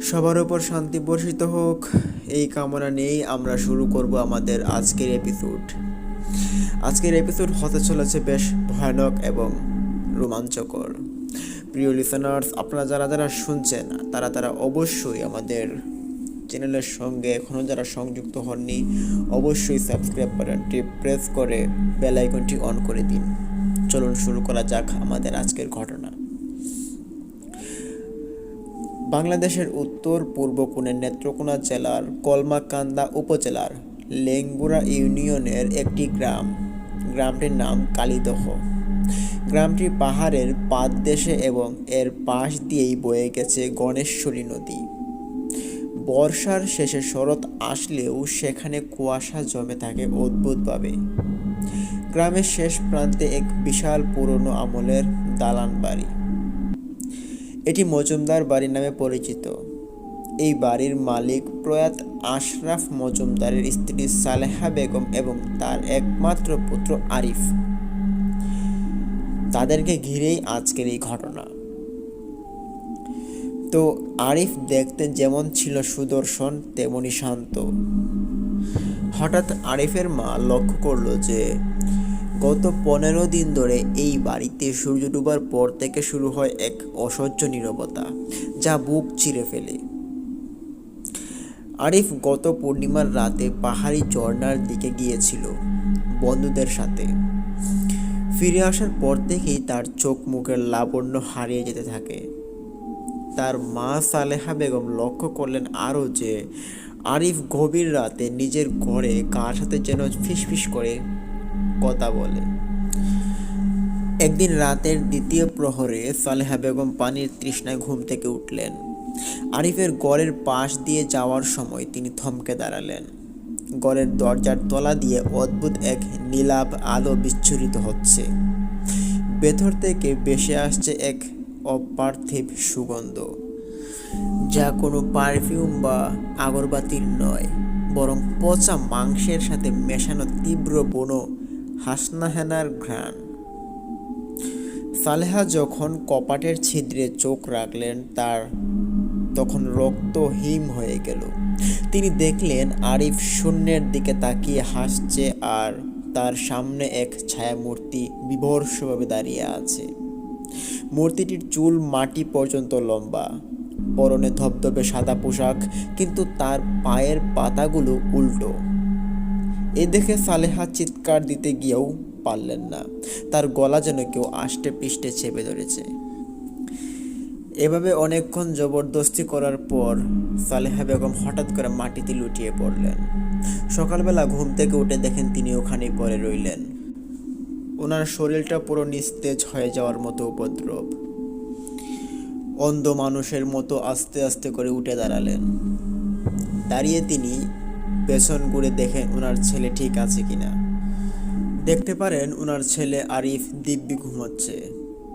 সবার উপর শান্তি বর্ষিত হোক, এই কামনা নিয়েই আমরা শুরু করব আমাদের আজকের এপিসোড হতে চলেছে বেশ ভয়ানক এবং রোমাঞ্চকর। প্রিয় লিসেনার্স, আপনারা যারা যারা শুনছেন তারা অবশ্যই আমাদের চ্যানেলের সঙ্গে এখনও যারা সংযুক্ত হননি অবশ্যই সাবস্ক্রাইব বাটনটি প্রেস করে বেল আইকনটি অন করে দিন। চলুন শুরু করা যাক আমাদের আজকের ঘটনা। বাংলাদেশের উত্তর পূর্ব কোণে নেত্রকোনা জেলার কলমাকান্দা উপজেলার লেঙ্গুড়া ইউনিয়নের একটি গ্রামটির নাম কালিদহ। গ্রামটি পাহাড়ের পাদদেশে এবং এর পাশ দিয়েই বয়ে গেছে গণেশ্বরী নদী। বর্ষার শেষে শরৎ আসলেও সেখানে কুয়াশা জমে থাকে অদ্ভুতভাবে। গ্রামের শেষ প্রান্তে এক বিশাল পুরনো আমলের দালান বাড়ি। এটি মজুমদার বাড়ি নামে পরিচিত। এই বাড়ির মালিক প্রয়াত আশরাফ মজুমদারের স্ত্রী সালেহা বেগম এবং তার একমাত্র পুত্র আরিফ। তাদেরকে ঘিরেই আজকের এই ঘটনা। তো আরিফ দেখতে যেমন ছিল সুদর্শন তেমনি শান্ত। হঠাৎ আরিফের মা লক্ষ্য করলো যে গত 15 দিন ধরে এই বাড়িতে সূর্য ডুবার পর থেকে শুরু হয় এক অসহ্য নীরবতা, যা বুক চিরে ফেলে। আরিফ গত পূর্ণিমার রাতে পাহাড়ি ঝর্ণার দিকে গিয়েছিল বন্ধুদের সাথে। ফিরে আসার পর থেকেই তার চোখ মুখের লাবণ্য হারিয়ে যেতে থাকে। তার মা সালেহা বেগম লক্ষ্য করলেন আরও যে আরিফ গভীর রাতে নিজের ঘরে কার সাথে যেন ফিসফিস করে কথা বলে। একদিন রাতের দ্বিতীয় প্রহরে সালেহা বেগম পানির তৃষ্ণায় ঘুম থেকে উঠলেন। আরিফের ঘরের পাশ দিয়ে যাওয়ার সময় তিনি থমকে দাঁড়ালেন। ঘরের দরজার তলা দিয়ে অদ্ভুত এক নীলাভ আলো বিচ্ছুরিত হচ্ছে। ভেতর থেকে ভেসে আসছে এক অপার্থিব সুগন্ধ, যা কোনো পারফিউম বা আগরবাতির নয়, বরং পচা মাংসের সাথে মেশানো তীব্র বনো হাসনাহেনার ঘ্রাণ। সালেহা যখন কপাটের ছিদ্রে চোখ রাখলেন তখন রক্ত হিম হয়ে গেল। তিনি দেখলেন আরিফ শূন্যের দিকে তাকিয়ে হাসছে আর তার সামনে এক ছায়ামূর্তি বিভৎসভাবে দাঁড়িয়ে আছে। মূর্তিটির চুল মাটি পর্যন্ত লম্বা, পরনে ধবধবে সাদা পোশাক, কিন্তু তার পায়ের পাতাগুলো উল্টো। এ দেখে সালেহা চিৎকার দিতে গিয়েও পারলেন না। তার গলা যেন কেউ আষ্টে পৃষ্ঠে চেপে ধরেছে। এভাবে অনেকক্ষণ জবরদস্তি করার পর সালেহা বেগম হঠাৎ করে মাটিতে লুটিয়ে পড়লেন। সকালবেলা ঘুম থেকে উঠে দেখেন তিনি ওখানেই পড়ে রইলেন। ওনার শরীরটা পুরো নিস্তেজ হয়ে যাওয়ার মতো উপদ্রব। অন্ধ মানুষের মতো আস্তে আস্তে করে উঠে দাঁড়ালেন। দাঁড়িয়ে তিনি পেছন ঘুরে দেখেন ওনার ছেলে ঠিক আছে কিনা। দেখতে পারেন ওনার ছেলে আরিফ দিব্যি ঘুমাচ্ছে।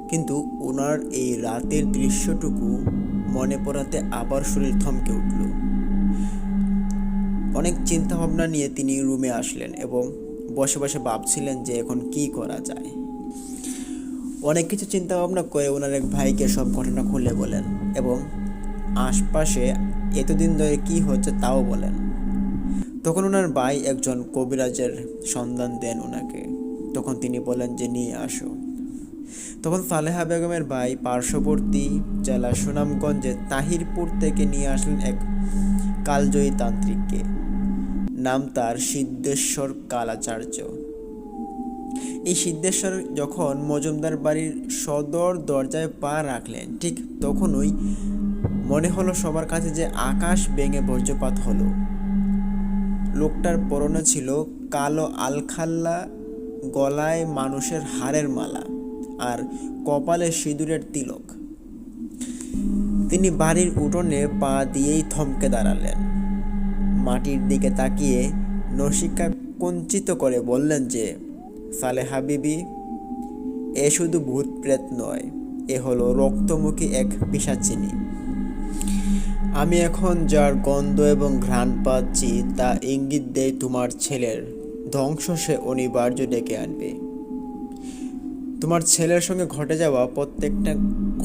কিন্তু ওনার এই রাতের দৃশ্যটুকু মনে পড়াতে আবার শরীর থমকে উঠল। অনেক চিন্তা ভাবনা নিয়ে তিনি রুমে আসলেন এবং বসে বসে ভাবছিলেন যে এখন কি করা যায়। অনেক কিছু চিন্তা ভাবনা করে ওনার এক ভাইকে সব ঘটনা খুলে বলেন এবং আশপাশে এতদিন ধরে কি হচ্ছে তাও বলেন। তখন ওনার ভাই একজন কবিরাজের সন্ধান দেন ওনাকে। তখন তিনি বলেন যে নিয়ে আসো। তখন সালেহা বেগমের ভাই পার্শ্ববর্তী জেলা সুনামগঞ্জের তাহিরপুর থেকে নিয়ে আসলেন এক কালজয়ী তান্ত্রিককে। নাম তার সিদ্ধেশ্বর কালাচার্য। এই সিদ্ধেশ্বর যখন মজুমদার বাড়ির সদর দরজায় পা রাখলেন, ঠিক তখনই মনে হলো সবার কাছে যে আকাশ ভেঙে বজ্রপাত হলো। লোকটার পরনে ছিল কালো আলখাল্লা, গলায় মানুষের হাড়ের মালা আর কপালে সিঁদুরের তিলক। তিনি বাড়ির উঠোনে পা দিয়েই থমকে দাঁড়ালেন। মাটির দিকে তাকিয়ে নসিকা কুঞ্চিত করে বললেন যে সালেহা বিবি, এ শুধু ভূত প্রেত নয়, এ হলো রক্তমুখী এক পিশাচিনী। আমি এখন যার গন্ধ এবং ঘ্রাণ পাচ্ছি তা ইঙ্গিত দেয় তোমার ছেলের ধ্বংস সে অনিবার্য ডেকে আনবে। তোমার ছেলের সঙ্গে ঘটে যাওয়া প্রত্যেকটা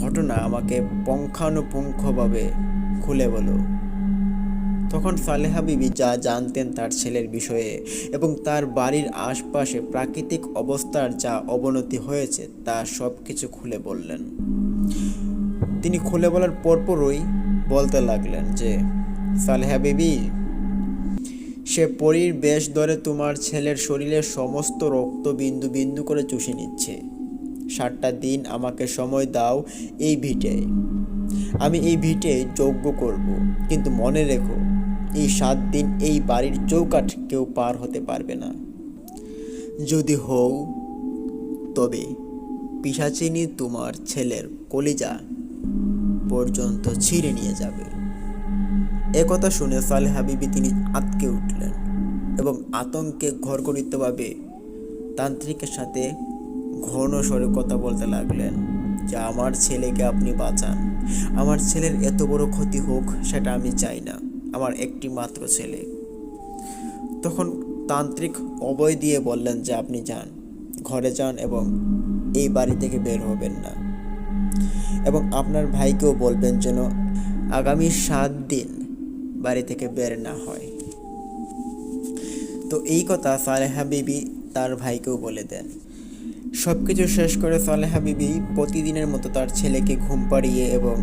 ঘটনা আমাকে পুঙ্খানুপুঙ্খভাবে খুলে বলো। তখন সালেহা বিবি যা জানতেন তার ছেলের বিষয়ে এবং তার বাড়ির আশপাশে প্রাকৃতিক অবস্থার যা অবনতি হয়েছে তা সব কিছু খুলে বললেন। তিনি খুলে বলার পরপরই বলতে লাগলেন যে, সালেহা বিবি, সে পরীর বেশ ধরে তোমার ছেলের শরীরের সমস্ত রক্ত বিন্দু বিন্দু করে চুষে নিচ্ছে। 7টা দিন আমাকে সময় দাও এই ভিটে। আমি এই ভিটে যজ্ঞ করব, কিন্তু মনে রেখো, এই 7 দিন এই বাড়ির চৌকাঠ কেউ পার হতে পারবে না। যদি হও তবে পিশাচিনী তোমার ছেলের কলিজা পর্যন্ত ছিঁড়ে নিয়ে যাবে। একথা শুনে সালেহা বিবি তিনি আঁতকে উঠলেন এবং আতঙ্কে ঘরঘরিতভাবে তান্ত্রিকের সাথে ঘন স্বরে কথা বলতে লাগলেন যে, আমার ছেলেকে আপনি বাঁচান। আমার ছেলের এত বড় ক্ষতি হোক সেটা আমি চাই না। আমার একটি মাত্র ছেলে। তখন তান্ত্রিক অভয় দিয়ে বললেন যে, আপনি যান, ঘরে যান এবং এই বাড়ি থেকে বের হবেন না, এবং আপনার ভাইকেও বলবেন যেন আগামী 7 দিন বাড়ি থেকে বের না হয়। তো এই কথা সালেহা বিবি তার ভাইকেও বলে দেন। সব কিছু শেষ করে সালেহা বিবি প্রতিদিনের মতো তার ছেলেকে ঘুম পাড়িয়ে এবং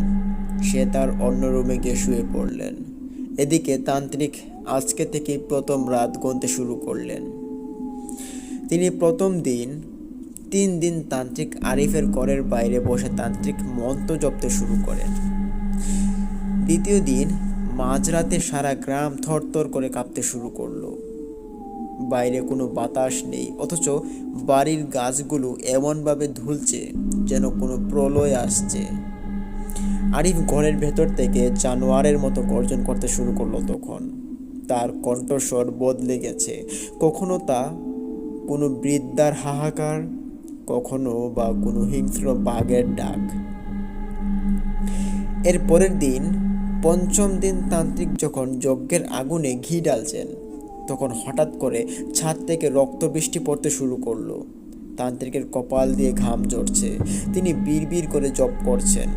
সে তার অন্য রুমে গিয়ে শুয়ে পড়লেন। এদিকে তান্ত্রিক আজকে থেকে প্রথম রাত গুনতে শুরু করলেন। তিনি প্রথম দিন 3 দিন তান্ত্রিক আরিফের ঘরের বাইরে বসে তান্ত্রিক মন্ত্র জপতে শুরু করেন। দ্বিতীয় দিন মাঝরাতে সারা গ্রাম থরথর করে কাঁপতে শুরু করলো। বাইরে কোনো বাতাস নেই, অথচ বাড়ির গাছগুলো এমনভাবে দুলছে যেন কোনো প্রলয় আসছে। আরিফ ঘরের ভেতর থেকে জানোয়ারের মতো গর্জন করতে শুরু করলো। তখন তার কণ্ঠস্বর বদলে গেছে। কখনো তা কোনো বৃদ্ধার হাহাকার, কখনো বা কোনো হিংস্র বাঘের ডাক। এর পরের দিন, পঞ্চম দিন, তান্ত্রিক যখন যজ্ঞের আগুনে ঘি ঢালছেন, তখন হঠাৎ করে ছাদ থেকে রক্ত বৃষ্টি পড়তে শুরু করলো। তান্ত্রিকের কপাল দিয়ে ঘাম ঝরছে। তিনি বিড়বিড় করে জপ করছেন।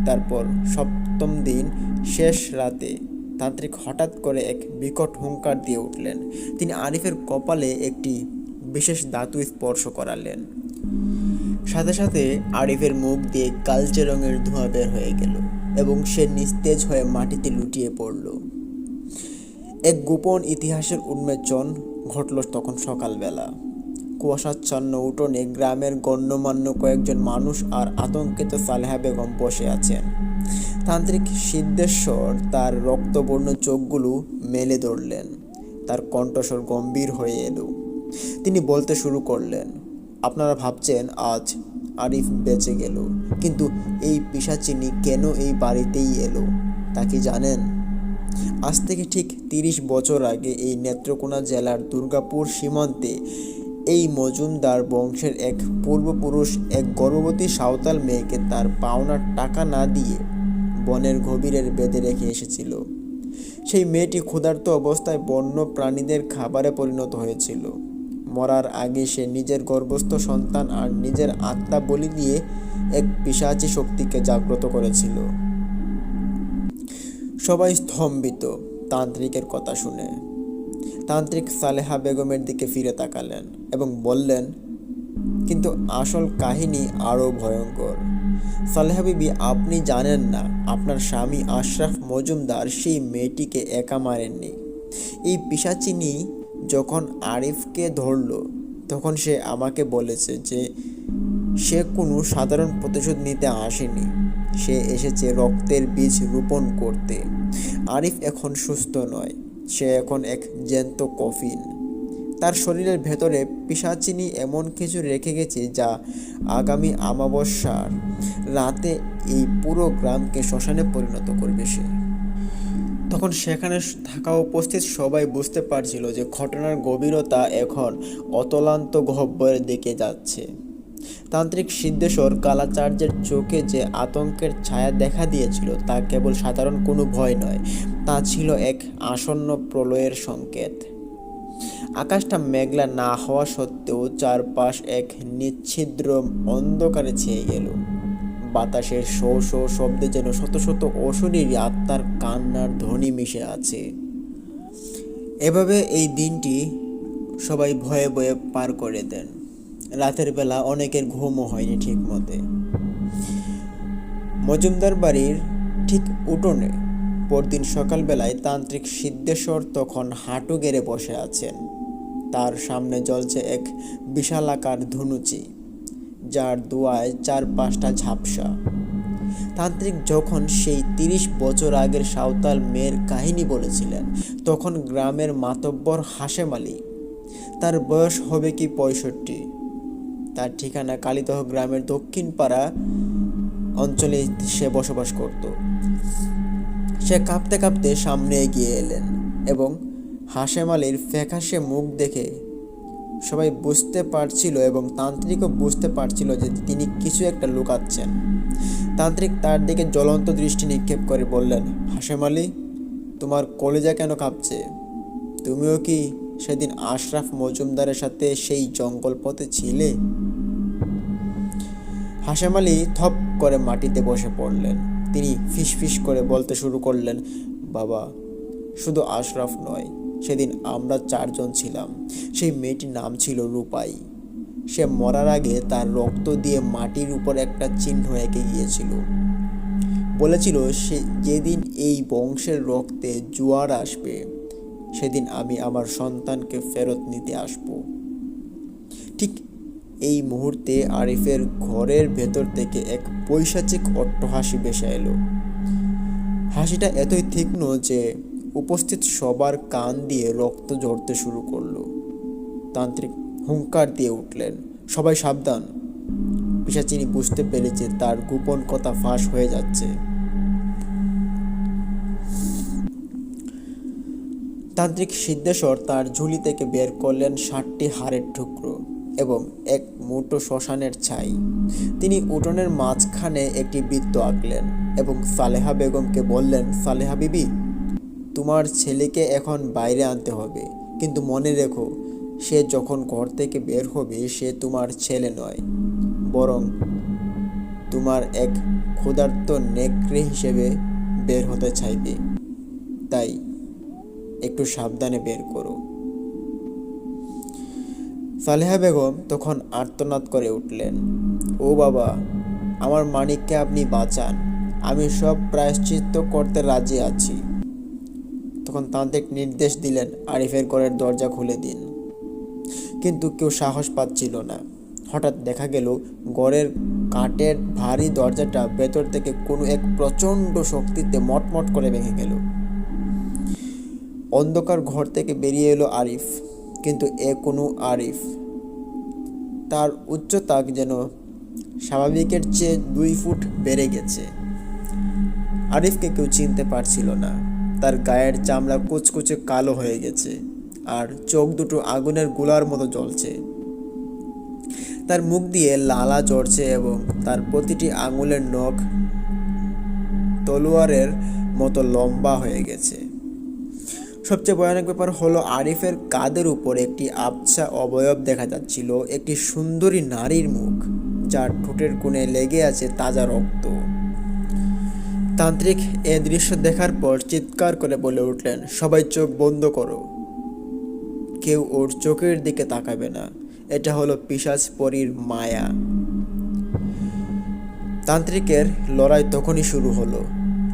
তারপর সপ্তম দিন শেষ রাতে তান্ত্রিক হঠাৎ করে এক বিকট হুঙ্কার দিয়ে উঠলেন। তিনি আরিফের কপালে একটি বিশেষ ধাতু স্পর্শ করালেন। সাথে সাথে আরিফের মুখ দিয়ে কালচে রঙের ধোঁয়া বের হয়ে গেল এবং সে নিস্তেজ হয়ে মাটিতে লুটিয়ে পড়ল। এক গোপন ইতিহাসের উন্মোচন ঘটল তখন সকালবেলা। কুয়াশাচ্ছন্ন উঠোনে গ্রামের গণ্যমান্য কয়েকজন মানুষ আর আতঙ্কিত সালেহা বেগম বসে আছেন। তান্ত্রিক সিদ্ধেশ্বর তার রক্তবর্ণ চোখগুলো মেলে ধরলেন। তার কণ্ঠস্বর গম্ভীর হয়ে এলো। তিনি বলতে শুরু করলেন, আপনারা ভাবছেন আজ আরিফ বেঁচে গেল, কিন্তু এই পিশাচিনী কেন এই বাড়িতেই এলো তা কি জানেন? আজ থেকে ঠিক 30 বছর আগে এই নেত্রকোনা জেলার দুর্গাপুর সীমান্তে এই মজুমদার বংশের এক পূর্বপুরুষ এক গর্ভবতী সাঁওতাল মেয়েকে তার পাওনার টাকা না দিয়ে বনের গভীরে বেঁধে রেখে এসেছিল। সেই মেয়েটি ক্ষুধার্ত অবস্থায় বন্য প্রাণীদের খাবারে পরিণত হয়েছিল। মরার আগে সে নিজের গর্ভস্থ সন্তান আর নিজের আত্মা বলি দিয়ে এক পিশাচী শক্তিকে জাগ্রত করেছিল। সবাই স্তম্ভিত তান্ত্রিকের কথা শুনে। তান্ত্রিক সালেহা বেগমের দিকে ফিরে তাকালেন এবং বললেন, কিন্তু আসল কাহিনী আরও ভয়ঙ্কর। সালেহা বিবি, আপনি জানেন না, আপনার স্বামী আশরাফ মজুমদার সেই মেয়েটিকে একা মারেননি। এই পিশাচিনী যখন আরিফকে ধরল, তখন সে আমাকে বলেছে যে সে কোনো সাধারণ প্রতিশোধ নিতে আসেনি। সে এসেছে রক্তের বীজ রোপণ করতে। আরিফ এখন সুস্থ নয়, সে এখন এক জ্যান্ত কফিন। তার শরীরের ভেতরে পিশাচিনী এমন কিছু রেখে গেছে যা আগামী অমাবস্যার রাতে এই পুরো গ্রামকে শ্মশানে পরিণত করবে সে। তখন সেখানে থাকা উপস্থিত সবাই বুঝতে পারছিল যে ঘটনার গভীরতা এখন অতলান্ত গহ্বরের দিকে যাচ্ছে। তান্ত্রিক সিদ্ধেশ্বর কালাচার্যের চোখে যে আতঙ্কের ছায়া দেখা দিয়েছিল তা কেবল সাধারণ কোনো ভয় নয়, তা ছিল এক আসন্ন প্রলয়ের সংকেত। আকাশটা মেঘলা না হওয়া সত্ত্বেও চারপাশ এক নিচ্ছিদ্র অন্ধকারে ছেয়ে গেল। বাতাসের শো শো শব্দে যেন শত শত অশরীরী আত্মার কান্নার ধ্বনি মিশে আছে। এভাবে এই দিনটি সবাই ভয়ে ভয়ে পার করে দেন। রাতের বেলা অনেকের ঘুমও হয়নি ঠিক মতে। মজুমদার বাড়ির ঠিক উঠোনে পরদিন সকালবেলায় তান্ত্রিক সিদ্ধেশ্বর তখন হাঁটু গেড়ে বসে আছেন। তার সামনে জ্বলছে এক বিশালাকার ধনুচি, যার ধোঁয়ায় 4-5টা ঝাপসা। তান্ত্রিক যখন সেই 30 বছর আগের সাঁওতাল মেয়ের কাহিনী বলেছিলেন, তখন গ্রামের মাতব্বর হাশেম আলী, তার বয়স হবে কি 65। তার ঠিকানা কালিদহ গ্রামের দক্ষিণ পাড়া অঞ্চলে সে বসবাস করত। সে কাঁপতে কাঁপতে সামনে এগিয়ে এলেন এবং হাশেম আলীর ফ্যাকাশে মুখ দেখে সবাই বুঝতে পারছিল এবং তান্ত্রিকও বুঝতে পারছিল যে তিনি কিছু একটা লুকাচ্ছেন। তান্ত্রিক তার দিকে জ্বলন্ত দৃষ্টি নিক্ষেপ করে বললেন, হাশেম আলী, তোমার কলিজা কেন কাঁপছে? তুমিও কি সেদিন আশরাফ মজুমদারের সাথে সেই জঙ্গল পথে ছিলে? হাশেম আলী থপ করে মাটিতে বসে পড়লেন। তিনি ফিসফিস করে বলতে শুরু করলেন, বাবা, শুধু আশরাফ নয়, সেদিন আমরা 4 জন ছিলাম। সেই মেয়েটির নাম ছিল রূপাই। সে মরার আগে তার রক্ত দিয়ে মাটির উপর একটা চিহ্ন এঁকে গিয়েছিল। বলেছিল সে যেদিন এই বংশের রক্তে জোয়ার আসবে, সেদিন আমি আমার সন্তানকে ফেরত নিতে আসব। ঠিক এই মুহূর্তে আরিফের ঘরের ভেতর থেকে এক পৈশাচিক অট্টহাসি ভেসে এলো। হাসিটা এতই তীক্ষ্ণ যে উপস্থিত সবার কান দিয়ে রক্ত ঝরতে শুরু করলো। তান্ত্রিক হুঙ্কার দিয়ে উঠলেন, সবাই সাবধান। পিশাচিনী বুঝতে পেরেছে তার গোপন কথা ফাঁস হয়ে যাচ্ছে। তান্ত্রিক সিদ্ধেশ্বর তার ঝুলি থেকে বের করলেন 60টি হাড়ের টুকরো এবং এক মুঠো শ্মশানের ছাই। তিনি উঠোনের মাঝখানে একটি বৃত্ত আঁকলেন এবং সালেহা বেগমকে বললেন, সালেহা বিবি, তোমার ছেলেকে এখন বাইরে আনতে হবে, কিন্তু মনে রেখো, সে যখন ঘর থেকে বের হবে সে তোমার ছেলে নয়, বরং তোমার এক ক্ষুধার্ত নেকড়ে হিসেবে বের হতে চাইবে। তাই একটু সাবধানে বের করো। সালেহা বেগম তখন আর্তনাদ করে উঠলেন, ও বাবা, আমার মানিককে আপনি বাঁচান, আমি সব প্রায়শ্চিত্ত করতে রাজি আছি। তখন তান্ত্রিক নির্দেশ দিলেন, আরিফের ঘরের দরজা খুলে দিন। কিন্তু কেউ সাহস পাচ্ছিল না। হঠাৎ দেখা গেল ঘরের কাঠের ভারী দরজাটা ভেতর থেকে কোনো এক প্রচণ্ড শক্তিতে মটমট করে ভেঙে গেল। অন্ধকার ঘর থেকে বেরিয়ে এলো আরিফ, কিন্তু এ কোনো আরিফ। তার উচ্চতা যেন স্বাভাবিকের চেয়ে 2 ফুট বেড়ে গেছে। আরিফকে কেউ চিনতে পারছিল না। তার গায়ের চামড়া কুচকুচে কালো হয়ে গেছে আর চোখ দুটো আগুনের গোলার মতো জ্বলছে। তার মুখ দিয়ে লালা ঝরছে এবং তার প্রতিটি আঙুলের নখ তলোয়ারের মতো লম্বা হয়ে গেছে। সবচেয়ে ভয়ানক ব্যাপার হলো, আরিফের কাঁধের উপর একটি আবছা অবয়ব দেখা যাচ্ছিল, একটি সুন্দরী নারীর মুখ, যার ঠোঁটের কোণে লেগে আছে তাজা রক্ত। তান্ত্রিক এ দৃশ্য দেখার পর চিৎকার করে বলে উঠলেন, সবাই চোখ বন্ধ করো, কেউ ওর চোখের দিকে তাকাবে না, এটা হলো পিশাচ পরীর মায়া। তান্ত্রিকের লড়াই তখনই শুরু হলো।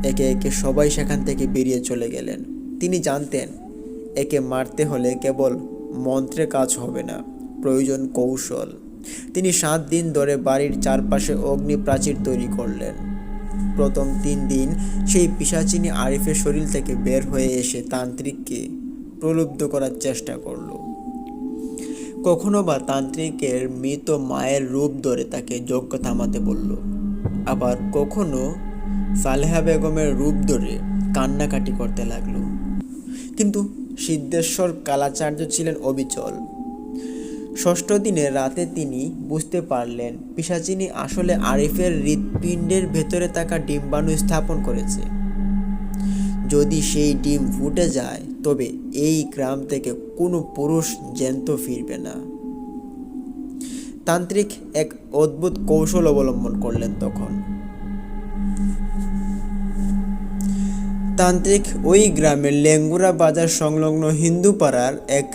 একে একে সবাই সেখান থেকে বেরিয়ে চলে গেলেন। তিনি জানতেন একে মারতে হলে কেবল মন্ত্রে কাজ হবে না, প্রয়োজন কৌশল। তিনি 7 দিন ধরে বাড়ির চারপাশে অগ্নি প্রাচীর তৈরি করলেন। প্রথম 3 দিন সেই পিশাচিনী আরিফের শরীর থেকে বের হয়ে এসে তান্ত্রিককে প্রলুব্ধ করার চেষ্টা করল। কখনো বা তান্ত্রিকের মৃত মায়ের রূপ ধরে তাকে যজ্ঞ থামাতে বলল, আবার কখনো সালেহা বেগমের রূপ ধরে কান্নাকাটি করতে লাগলো। কিন্তু সিদ্ধেশ্বর কালাচার্য ছিলেন অবিচল। 6ষ্ঠ দিনের রাতে তিনি বুঝতে পারলেন পিশাচিনী আসলে আরিফের হৃৎপিণ্ডের ভেতরে থাকা ডিম্বাণু স্থাপন করেছে। যদি সেই ডিম ফুটে যায় তবে এই গ্রাম থেকে কোনো পুরুষ জ্যান্ত ফিরবে না। তান্ত্রিক এক অদ্ভুত কৌশল অবলম্বন করলেন তখন। তান্ত্রিক ওই গ্রামের লেঙ্গুরা বাজার সংলগ্ন হিন্দু পাড়ার এক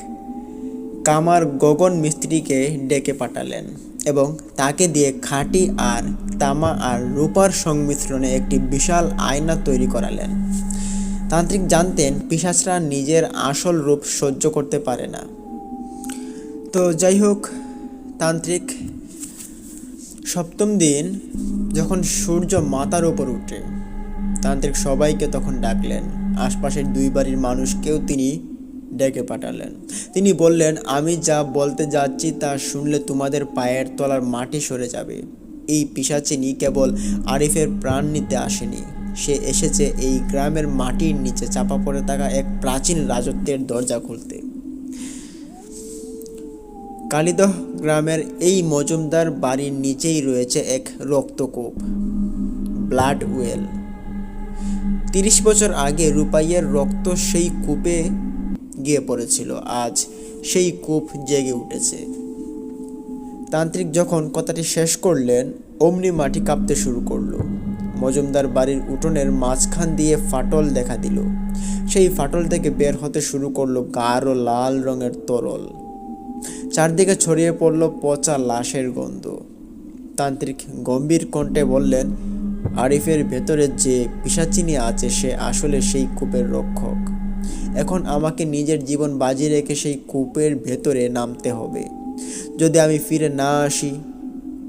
কামার গগন মিস্ত্রিকে ডেকে পাঠালেন এবং তাকে দিয়ে খাঁটি আর তামা আর রূপার সংমিশ্রণে একটি বিশাল আয়না তৈরি করালেন। তান্ত্রিক জানতেন পিশাচরা নিজের আসল রূপ সহ্য করতে পারে না। তো যাই হোক, তান্ত্রিক সপ্তম দিন যখন সূর্য মাথার উপর উঠে, তান্ত্রিক সবাইকে তখন ডাকলেন। আশপাশের দুই বাড়ির মানুষকেও তিনি ডেকে পাঠালেন। তিনি বললেন, আমি যা বলতে যাচ্ছি তা শুনলে তোমাদের পায়ের তলার মাটি সরে যাবে। এই পিশাচিনী কেবল আরিফের প্রাণ নিতে আসেনি, সে এসেছে এই গ্রামের মাটির নিচে চাপা পড়ে থাকা এক প্রাচীন রাজত্বের দরজা খুলতে। কালিদহ গ্রামের এই মজুমদার বাড়ির নিচেই রয়েছে এক রক্তকূপ, ব্লাড ওয়েল। 30 বছর আগে রূপাইয়ের রক্ত সেই কূপে গিয়ে পড়েছিল, আজ সেই কূপ জেগে উঠেছে। তান্ত্রিক যখন কথাটি শেষ করলেন, অমনি মাটি কাঁপতে শুরু করলো। মজুমদার বাড়ির উঠোনের মাঝখান দিয়ে ফাটল দেখা দিল। সেই ফাটল থেকে বের হতে শুরু করলো গাঢ় লাল রঙের তরল। চারদিকে ছড়িয়ে পড়ল পচা লাশের গন্ধ। তান্ত্রিক গম্ভীর কণ্ঠে বললেন, আরিফের ভেতরে যে পিশাচিনী আছে সে আসলে সেই কূপের রক্ষক। এখন আমাকে নিজের জীবন বাজি রেখে সেই কূপের ভেতরে নামতে হবে। যদি আমি ফিরে না আসি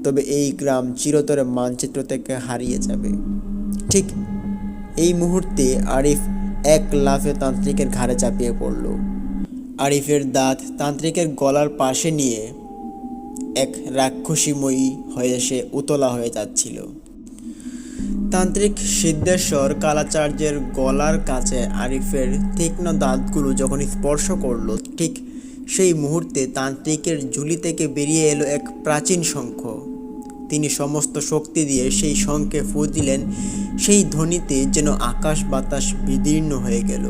তবে এই গ্রাম চিরতরে মানচিত্র থেকে হারিয়ে যাবে। ঠিক এই মুহূর্তে আরিফ এক লাফে তান্ত্রিকের ঘাড়ে চাপিয়ে পড়ল। আরিফের দাঁত তান্ত্রিকের গলার পাশে নিয়ে এক রাক্ষসীময়ী হয়ে সে উতলা হয়ে যাচ্ছিল। তান্ত্রিক সিদ্ধেশ্বর কালাচার্যের গলার কাছে আরিফের তীক্ষ্ণ দাঁতগুলো যখন স্পর্শ করল, ঠিক সেই মুহূর্তে তান্ত্রিকের ঝুলি থেকে বেরিয়ে এলো এক প্রাচীন শঙ্খ। তিনি সমস্ত শক্তি দিয়ে সেই শঙ্খে ফু দিলেন। সেই ধ্বনিতে যেন আকাশ বাতাস বিদীর্ণ হয়ে গেল।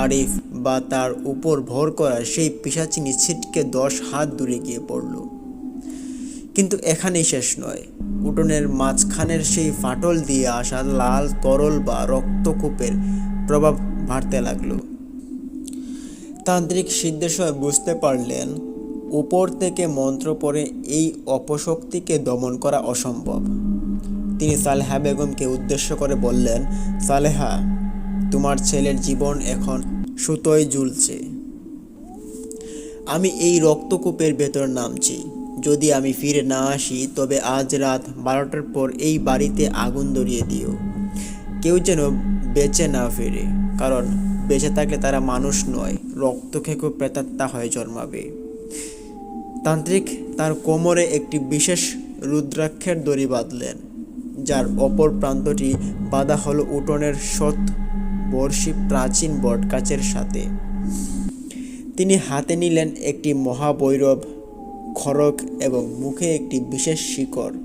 আরিফ বা তার উপর ভর করা সেই পিশাচিনী ছিটকে 10 হাত দূরে গিয়ে পড়ল। কিন্তু এখানেই শেষ নয়। উঠোনের মাঝখানের সেই ফাটল দিয়ে আসা লাল তরল বা রক্তকূপের প্রভাব বাড়তে লাগলো। তান্ত্রিক সিদ্ধেশ্বর বুঝতে পারলেন উপর থেকে মন্ত্র পড়ে এই অপশক্তিকে দমন করা অসম্ভব। তিনি সালেহা বেগমকে উদ্দেশ্য করে বললেন, সালেহা, তোমার ছেলের জীবন এখন সুতোয় ঝুলছে। আমি এই রক্তকূপের ভেতর নামছি। যদি আমি ফিরে না আসি তবে আজ রাত 12টার পর এই বাড়িতে আগুন ধরিয়ে দিও। কেউ যেন বেঁচে না ফেরে, কারণ বেঁচে থাকলে তারা মানুষ নয়, রক্ত খেকো প্রেতাত্মা হয়ে জন্মাবে। তান্ত্রিক তার কোমরে একটি বিশেষ রুদ্রাক্ষের দড়ি বাঁধলেন, যার অপর প্রান্তটি বাঁধা হলো উঠোনের বর্ষী প্রাচীন বটগাছের সাথে। তিনি হাতে নিলেন একটি মহাবৈরব খড়গ এবং মুখে একটি বিশেষ শিকড়।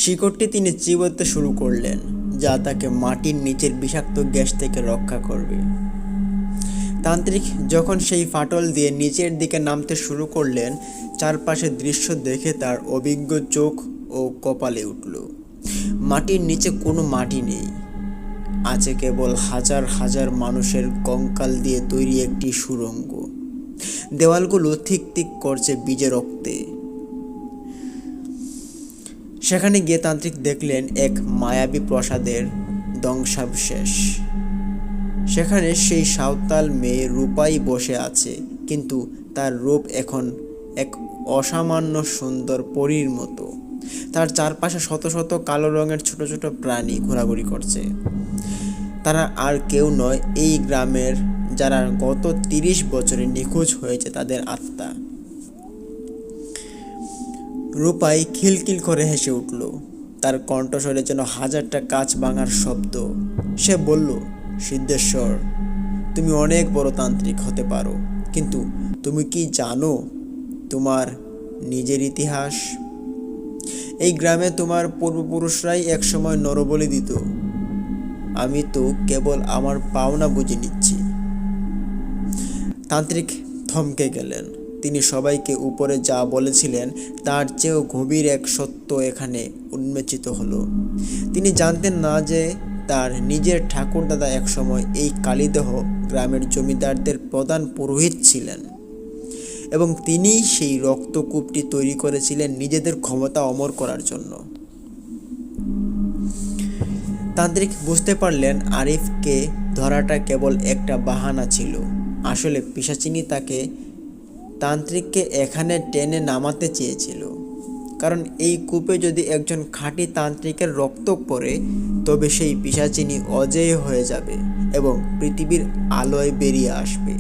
শিকড়টি তিনি চিবোতে শুরু করলেন, যা তাকে মাটির নিচের বিষাক্ত গ্যাস থেকে রক্ষা করবে। তান্ত্রিক যখন সেই ফাটল দিয়ে নিচের দিকে নামতে শুরু করলেন, চারপাশের দৃশ্য দেখে তার অভিজ্ঞ চোখ ও কপালে উঠল। মাটির নিচে কোনো মাটি নেই, আছে কেবল হাজার হাজার মানুষের কঙ্কাল দিয়ে তৈরি একটি সুড়ঙ্গ। দেওয়ালগুলো ঠিক ঠিক করছে বীজে রক্তে। সেখানে গিয়ে তান্ত্রিক দেখলেন এক মায়াবী প্রাসাদের ধ্বংসাবশেষ। সেখানে সেই সাঁওতাল মেয়ে রূপাই বসে আছে, কিন্তু তার রূপ এখন এক অসামান্য সুন্দর পরীর মতো। তার চারপাশে শত শত কালো রঙের ছোট ছোট প্রাণী ঘোরাঘুরি করছে। তারা আর কেউ নয়, এই গ্রামের যারা গত 30 বছরে নিখোঁজ হয়েছে তাদের আত্মা। রূপাই খিলখিল করে হেসে উঠল। তার কণ্ঠস্বরে যেন হাজারটা কাঁচ ভাঙার শব্দ। সে বলল, সিদ্ধেশ্বর, তুমি অনেক বড় তান্ত্রিক হতে পারো, কিন্তু তুমি কি জানো তোমার নিজের ইতিহাস? এই গ্রামে তোমার পূর্বপুরুষরাই একসময় নরবলি দিত। আমি তো কেবল আমার পাওনা বুঝে নিচ্ছি। তান্ত্রিক থমকে গেলেন। তিনি সবাইকে উপরে যা বলেছিলেন তার চেয়েও গভীর এক সত্য এখানে উন্মোচিত হলো। তিনি জানতেন না যে তার নিজের ঠাকুরদাদা একসময় এই কালীদহ গ্রামের জমিদারদের প্রধান পুরোহিত ছিলেন এবং তিনিই সেই রক্তকূপটি তৈরি করেছিলেন নিজেদের ক্ষমতা অমর করার জন্য। তান্ত্রিক বুঝতে পারলেন আরিফকে ধরাটা কেবল একটা বাহানা ছিল। আসলে পিশাচিনী তান্ত্রিককে এখানে টেনে নামাতে চেয়েছিল, কারণ এই কূপে যদি একজন খাঁটি তান্ত্রিকের রক্ত পড়ে তবে সেই পিশাচিনী অজেয় হয়ে যাবে এবং পৃথিবীর আলোয় বেরিয়ে আসবে।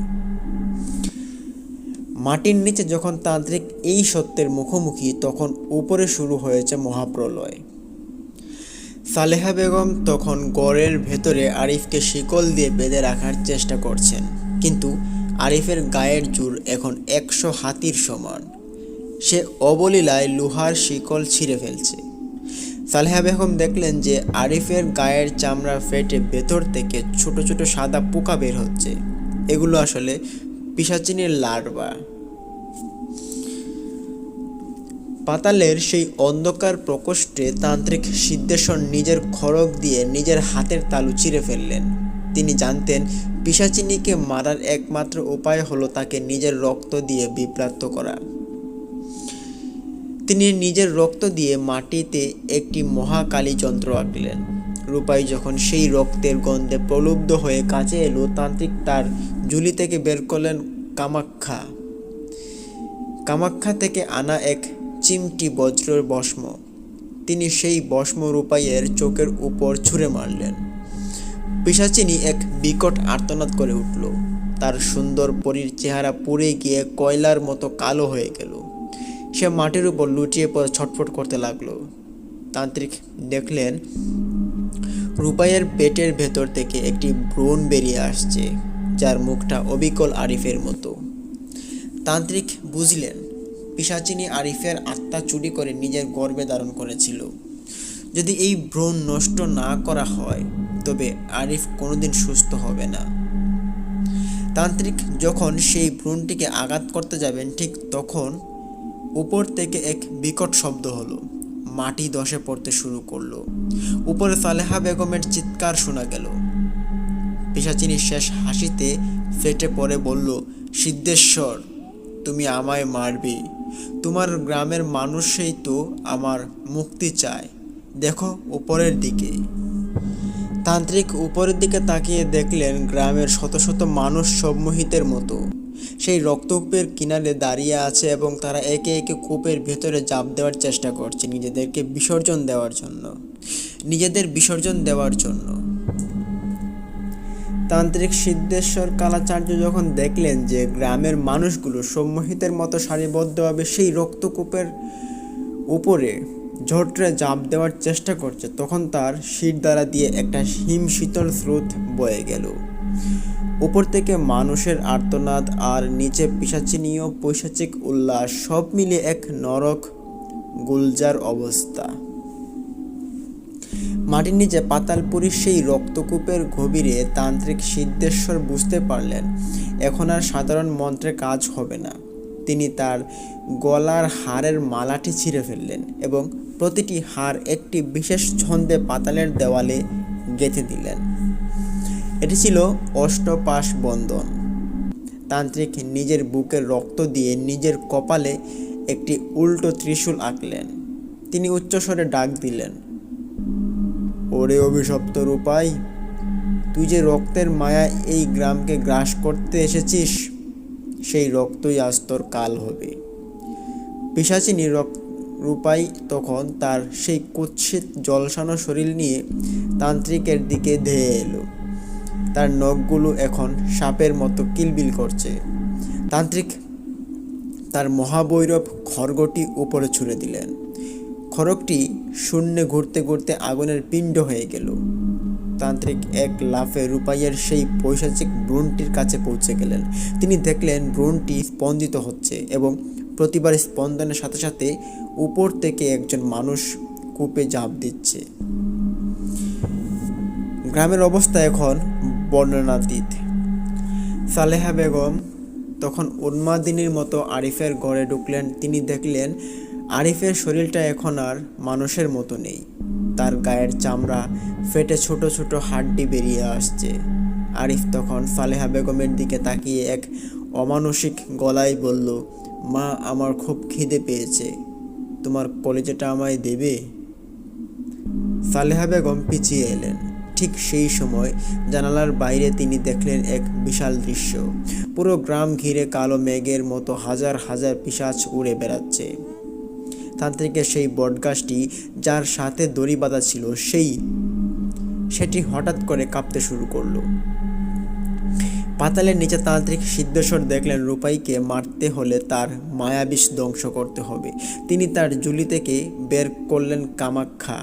মাটির নিচে যখন তান্ত্রিক এই সত্যের মুখোমুখি, তখন উপরে শুরু হয়েছে মহাপ্রলয়। সালেহা বেগম তখন গড়ের ভেতরে আরিফকে শিকল দিয়ে বেঁধে রাখার চেষ্টা করছেন, কিন্তু আরিফের গায়ের জোর এখন 100 হাতির সমান। সে অবলীলায় লোহার শিকল ছিঁড়ে ফেলছে। সালেহা বেগম দেখলেন যে আরিফের গায়ের চামড়া ফেটে ভেতর থেকে ছোট ছোট সাদা পোকা বের হচ্ছে। এগুলো আসলে পিশাচিনীর লার্ভা। পাতালের সেই অন্ধকার প্রকোষ্ঠে তান্ত্রিক সিদ্ধেশ্বর নিজের খড়গ দিয়ে নিজের হাতের তালু চিরে ফেললেন। তিনি জানতেন পিশাচিনীকে মারার একমাত্র উপায় হলো তাকে নিজের রক্ত দিয়ে বিভ্রান্ত করা। তিনি নিজের রক্ত দিয়ে মাটিতে একটি মহাকালী যন্ত্র আঁকলেন। রূপাই যখন সেই রক্তের গন্ধে প্রলুব্ধ হয়ে কাছে এলো, তান্ত্রিক তার ঝুলি থেকে বের করলেন কামাখ্যা থেকে আনা এক চিমটি বজ্রের ভস্ম। তিনি সেই ভস্ম রূপাইয়ের চোখের উপর ছুঁড়ে মারলেন। পিশাচিনী এক বিকট আর্তনাদ করে উঠল। তার সুন্দর পরীর চেহারা পুড়ে গিয়ে কয়লার মতো কালো হয়ে গেল। সে মাটির উপর লুটিয়ে পড়ে ছটফট করতে লাগলো। তান্ত্রিক দেখলেন রূপাইয়ের পেটের ভেতর থেকে একটি ভ্রূণ বেরিয়ে আসছে, যার মুখটা অবিকল আরিফের মতো। তান্ত্রিক বুঝলেন পিশাচিনী আরিফের আত্মা চুরি করে নিজের গর্ভে ধারণ করেছিল। যদি এই ভ্রূণ নষ্ট না করা হয় তবে আরিফ কোনোদিন সুস্থ হবে না। তান্ত্রিক যখন সেই ভ্রূণটিকে আঘাত করতে যাবেন, ঠিক তখন উপর থেকে এক বিকট শব্দ হলো। মাটি ধসে পড়তে শুরু করলো। উপরে সালেহা বেগমের চিৎকার শোনা গেল। পিশাচিনী শেষ হাসিতে ফেটে পড়ে বলল, সিদ্ধেশ্বর, তুমি আমায় মারবে? তোমার গ্রামের মানুষই তো আমার মুক্তি চায়। দেখো উপরের দিকে। তান্ত্রিক উপরের দিকে তাকিয়ে দেখলেন গ্রামের শত শত মানুষ সম্মোহিতের মতো সেই রক্তকূপের কিনারে দাঁড়িয়ে আছে এবং তারা একে একে কূপের ভেতরে ঝাঁপ দেওয়ার চেষ্টা করছে নিজেদের বিসর্জন দেওয়ার জন্য। তান্ত্রিক সিদ্ধেশ্বর কালাচার্য যখন দেখলেন যে গ্রামের মানুষগুলো সম্মোহিতের মতো সারিবদ্ধভাবে সেই রক্তকূপের উপরে ঝটড়ে ঝাঁপ দেওয়ার চেষ্টা করছে, তখন তার শিরদাঁড়া দিয়ে একটা হিমশীতল স্রোত বয়ে গেল। উপর থেকে মানুষের আর্তনাদ আর নিচে পিশাচিনীয় পৈশাচিক উল্লাস, সব মিলে এক নরক গুলজার অবস্থা। মাটির নিচে পাতালপুরীর সেই রক্তকূপের গভীরে তান্ত্রিক সিদ্ধেশ্বর বুঝতে পারলেন এখন আর সাধারণ মন্ত্রে কাজ হবে না। তিনি তার গলার হারের মালাটি ছিঁড়ে ফেললেন এবং প্রতিটি হার একটি বিশেষ ছন্দে পাতালের দেওয়ালে গেঁথে দিলেন। এটি ছিল অষ্টপাশ বন্ধন। তান্ত্রিক নিজের বুকের রক্ত দিয়ে নিজের কপালে একটি উল্টো ত্রিশূল আঁকলেন। তিনি উচ্চস্বরে ডাক দিলেন, ওরে অভিশপ্ত রূপাই, তুই যে রক্তের মায়ায় এই গ্রামকে গ্রাস করতে এসেছিস, সেই রক্তই আজ তোর কাল হবে। পিশাচিনী রূপাই তখন তার সেই কুৎসিত জলসানো শরীর নিয়ে তান্ত্রিকের দিকে ধেয়ে এলো। তার নখগুলো এখন সাপের মতো কিলবিল করছে। তান্ত্রিক তার মহাবৈরব খড়গটি উপরে ছুঁড়ে দিলেন। খড়গটি শূন্যে ঘুরতে ঘুরতে আগুনের পিণ্ড হয়ে গেল। তান্ত্রিক এক লাফে রূপাইয়ের সেই পৈশাচিক ভ্রূণটির কাছে পৌঁছে গেলেন। তিনি দেখলেন ভ্রূণটি স্পন্দিত হচ্ছে এবং প্রতিবার স্পন্দনের সাথে সাথে উপর থেকে একজন মানুষ কূপে ঝাঁপ দিচ্ছে। গ্রামের অবস্থা এখন বর্ণনাতীত। সালেহা বেগম তখন উন্মাদিনীর মতো আরিফের ঘরে ঢুকলেন। তিনি দেখলেন আরিফের শরীরটা এখন আর মানুষের মতো নেই। তার গায়ের চামড়া ফেটে ছোট ছোট হাড্ডি বেরিয়ে আসছে। আরিফ তখন সালেহা বেগমের দিকে তাকিয়ে এক অমানসিক গলায় বলল, মা, আমার খুব খিদে পেয়েছে, তোমার কলিজাটা আমায় দেবে? সালেহা বেগম পিছিয়ে এলেন। ঠিক সেই সময় জানালার বাইরে তিনি দেখলেন এক বিশাল দৃশ্য। পুরো গ্রাম ঘিরে কালো মেঘের মতো হাজার হাজার পিশাচ উড়ে বেড়াচ্ছে। তান্ত্রিকের সেই বটগাছটি, যার সাথে দড়ি বাঁধা ছিল, সেটি হঠাৎ করে কাঁপতে শুরু করলো। পাতালের নিচে তান্ত্রিক সিদ্ধেশ্বর দেখলেন রূপাইকে মারতে হলে তার মায়াবিষ ধ্বংস করতে হবে। তিনি তার ঝুলি থেকে বের করলেন কামাখ্যা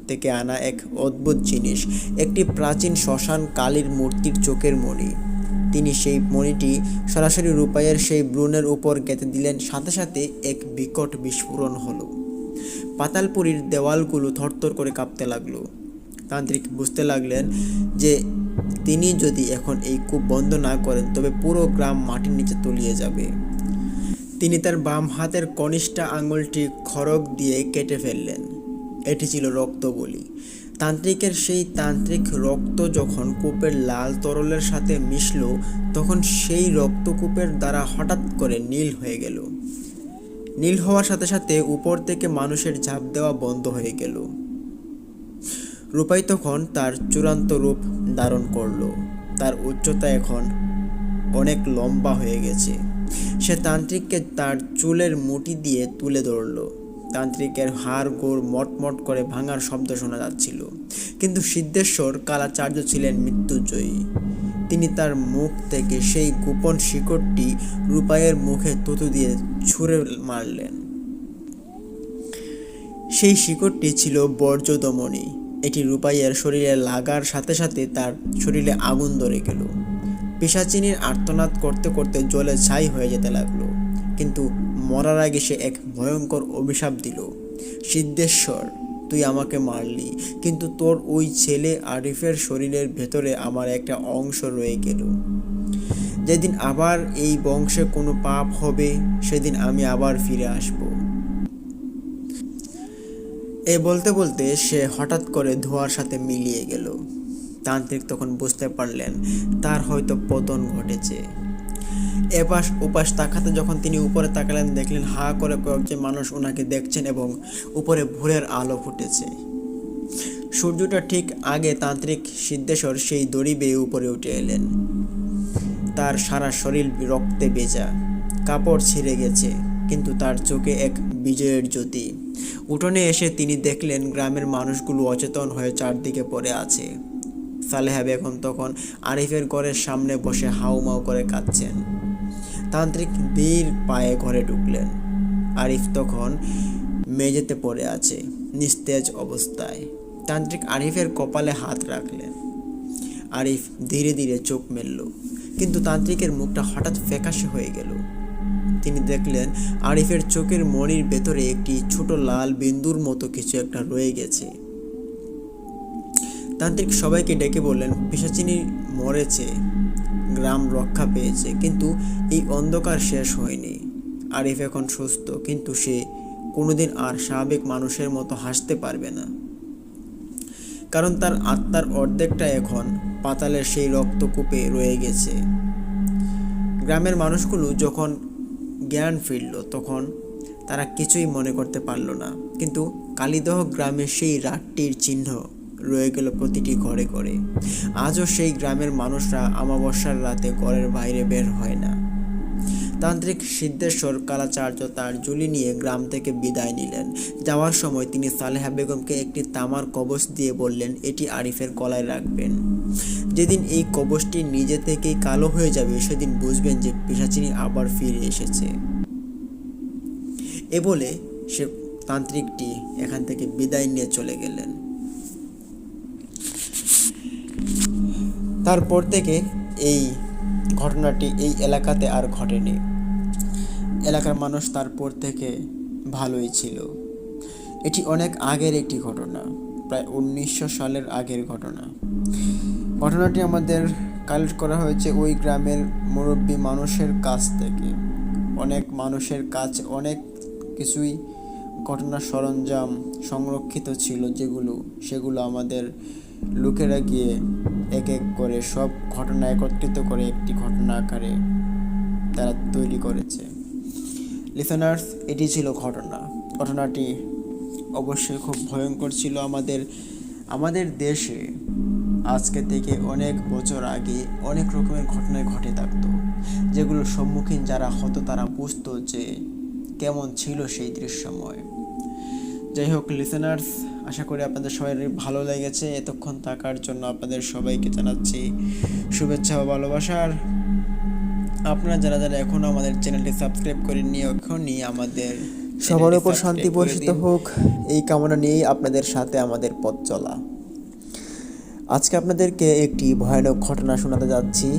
থেকে আনা এক অদ্ভুত জিনিস, একটি প্রাচীন শ্মশান কালীর মূর্তির চোখের মণি। তিনি সেই মণিটি সরাসরি রূপাইয়ের সেই ভ্রূণের উপর গেঁথে দিলেন। সাথে সাথে এক বিকট বিস্ফোরণ হলো। পাতালপুরীর দেওয়ালগুলো থরথর করে কাঁপতে লাগলো। তান্ত্রিক বুঝতে লাগলেন যে তিনি যদি এখন এই কূপ বন্ধ না করেন তবে পুরো গ্রাম মাটির নিচে তলিয়ে যাবে। তিনি তার বাম হাতের কনিষ্ঠা আঙুলটি খড়গ দিয়ে কেটে ফেললেন। এটি ছিল রক্ত বলি। তান্ত্রিকের সেই তান্ত্রিক রক্ত যখন কূপের লাল তরলের সাথে মিশল, তখন সেই রক্ত কূপের দ্বারা হঠাৎ করে নীল হয়ে গেল। নীল হওয়ার সাথে সাথে উপর থেকে মানুষের ঝাঁপ দেওয়া বন্ধ হয়ে গেল। রূপাই তখন তার চূড়ান্ত রূপ ধারণ করল। তার উচ্চতা এখন অনেক লম্বা হয়ে গেছে। সে তান্ত্রিককে তার চুলের মুঠি দিয়ে তুলে ধরল। তান্ত্রিকের হাড় গোড় মটমট করে ভাঙার শব্দ শোনা যাচ্ছিল। কিন্তু সিদ্ধেশ্বর কালাচার্য ছিলেন মৃত্যুজয়ী। তিনি তার মুখ থেকে সেই গোপন শিকড়টি রূপাইয়ের মুখে থুতু দিয়ে ছুঁড়ে মারলেন। সেই শিকড়টি ছিল বর্জ্যদমনী। এটি রূপাইয়ের শরীরে লাগার সাথে সাথে তার শরীরে আগুন ধরে গেল। পিশাচিনীর আর্তনাদ করতে করতে জলে ছাই হয়ে যেতে লাগলো। কিন্তু মরার আগে সে এক ভয়ঙ্কর অভিশাপ দিল, সিদ্ধেশ্বর, তুই আমাকে মারলি, কিন্তু তোর ওই ছেলে আরিফের শরীরের ভেতরে আমার একটা অংশ রয়ে গেল। যেদিন আবার এই বংশে কোনো পাপ হবে, সেদিন আমি আবার ফিরে আসব। এ বলতে বলতে সে হঠাৎ করে ধোঁয়ার সাথে মিলিয়ে গেল। তান্ত্রিক তখন বুঝতে পারলেন তার হয়তো পতন ঘটেছে। এপাশ ওপাশ তাকাতে যখন তিনি উপরে তাকালেন, দেখলেন হা করে কয়েকজন মানুষ ওনাকে দেখছেন এবং উপরে ভোরের আলো ফুটেছে। সূর্যটা ঠিক আগে তান্ত্রিক সিদ্ধেশ্বর সেই দড়ি বেয়ে উপরে উঠে এলেন। তার সারা শরীর রক্তে ভেজা, কাপড় ছিঁড়ে গেছে, কিন্তু তার চোখে এক বিজয়ের জ্যোতি। উঠোনে এসে তিনি দেখলেন গ্রামের মানুষগুলো অচেতন হয়ে চারদিকে পড়ে আছে। সালেহা বেগম তখন আরিফের ঘরের সামনে বসে হাউমাউ করে কাঁদছেন। তান্ত্রিক ধীর পায়ে ঘরে ঢুকলেন। আরিফ তখন মেঝেতে পড়ে আছে, নিস্তেজ অবস্থায়। তান্ত্রিক আরিফের কপালে হাত রাখলেন। আরিফ ধীরে ধীরে চোখ মেলল, কিন্তু তান্ত্রিকের মুখটা হঠাৎ ফ্যাকাশে হয়ে গেল। তিনি দেখলেন আরিফের চোখের মণির ভেতরে একটি ছোট লাল বিন্দুর মতো কিছু একটা রয়ে গেছে। তান্ত্রিক সবাইকে ডেকে বললেন, পিশাচিনী মরেছে, গ্রাম রক্ষা পেয়েছে, কিন্তু এই অন্ধকার শেষ হয়নি। আরিফ এখন সুস্থ, কিন্তু সে কোনোদিন আর স্বাভাবিক মানুষের মতো হাসতে পারবে না, কারণ তার আত্মার অর্ধেকটা এখন পাতালের সেই রক্তকূপে রয়ে গেছে। গ্রামের মানুষগুলো যখন জ্ঞান ফিরল, তখন তারা কিছুই মনে করতে পারল না, কিন্তু কালীদহ গ্রামের সেই রাতটির চিহ্ন রয়ে গেল প্রতিটি ঘরে ঘরে। আজও সেই গ্রামের মানুষরা অমাবস্যার রাতে ঘরের বাইরে বের হয় না। তান্ত্রিক সিদ্ধেশ্বর কালাচার্য তার ঝুলি নিয়ে গ্রাম থেকে বিদায় নিলেন। যাওয়ার সময় তিনি সালেহা বেগমকে একটি তামার কবচ দিয়ে বললেন, এটি আরিফের গলায় রাখবেন। যেদিন এই কবচটি নিজে থেকেই কালো হয়ে যাবে, সেদিন বুঝবেন যে পিশাচিনী আবার ফিরে এসেছে। এ বলে সে তান্ত্রিকটি এখান থেকে বিদায় নিয়ে চলে গেলেন। তারপর থেকে এই ঘটনাটি এই এলাকাতে আর ঘটেনি। এলাকার মানুষ তারপর থেকে ভালোই ছিল। এটি অনেক আগের একটি ঘটনা, প্রায় 1900 সালের আগের ঘটনা। ঘটনাটি আমাদের কালেক্ট করা হয়েছে ওই গ্রামের মুরব্বী মানুষের কাছ থেকে। অনেক মানুষের কাছে অনেক কিছুই ঘটনার সরঞ্জাম সংরক্ষিত ছিল সেগুলো আমাদের লোকেরা গিয়ে এক এক করে সব ঘটনা একত্রিত করে একটি ঘটনা আকারে তারা তৈরি করেছে। লিসেনার্স, এটি ছিল ঘটনাটি অবশ্যই খুব ভয়ঙ্কর ছিল। আমাদের দেশে আজকে থেকে অনেক বছর আগে অনেক রকমের ঘটনায় ঘটে থাকতো, যেগুলোর সম্মুখীন যারা হতো তারা বুঝতো যে কেমন ছিল সেই দৃশ্যময়। যাই হোক লিসেনার্স, আশা করি আপনাদের সবাই ভালো লেগেছে। এতক্ষণ থাকার জন্য আপনাদের সবাইকে জানাচ্ছি শুভেচ্ছা ও ভালোবাসার। আপনারা যারা এখনও আমাদের চ্যানেলটি সাবস্ক্রাইব করেননি, এখনই আমাদের সবার উপর শান্তি বর্ষিত হোক এই কামনা নিয়েই আপনাদের সাথে আমাদের পথ চলা। আজকে আপনাদেরকে একটি ভয়ানক ঘটনা শোনাতে যাচ্ছি।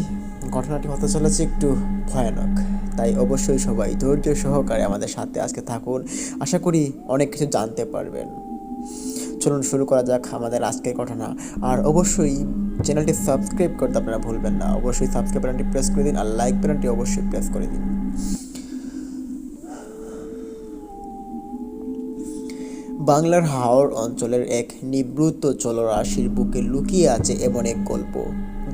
ঘটনাটি হতে চলেছে একটু ভয়ানক, তাই অবশ্যই সবাই ধৈর্য সহকারে আমাদের সাথে আজকে থাকুন। আশা করি অনেক কিছু জানতে পারবেন। চলুন শুরু করা যাক আমাদের আজকের ঘটনা। আর অবশ্যই চ্যানেলটি সাবস্ক্রাইব করতে আপনারা ভুলবেন না। অবশ্যই সাবস্ক্রাইব বাটনটি প্রেস করে দিন আর লাইক বাটনটি অবশ্যই প্রেস করে দিন। বাংলার হাওর অঞ্চলের এক নিভৃত জলরাশির বুকে লুকিয়ে আছে এমন এক গল্প,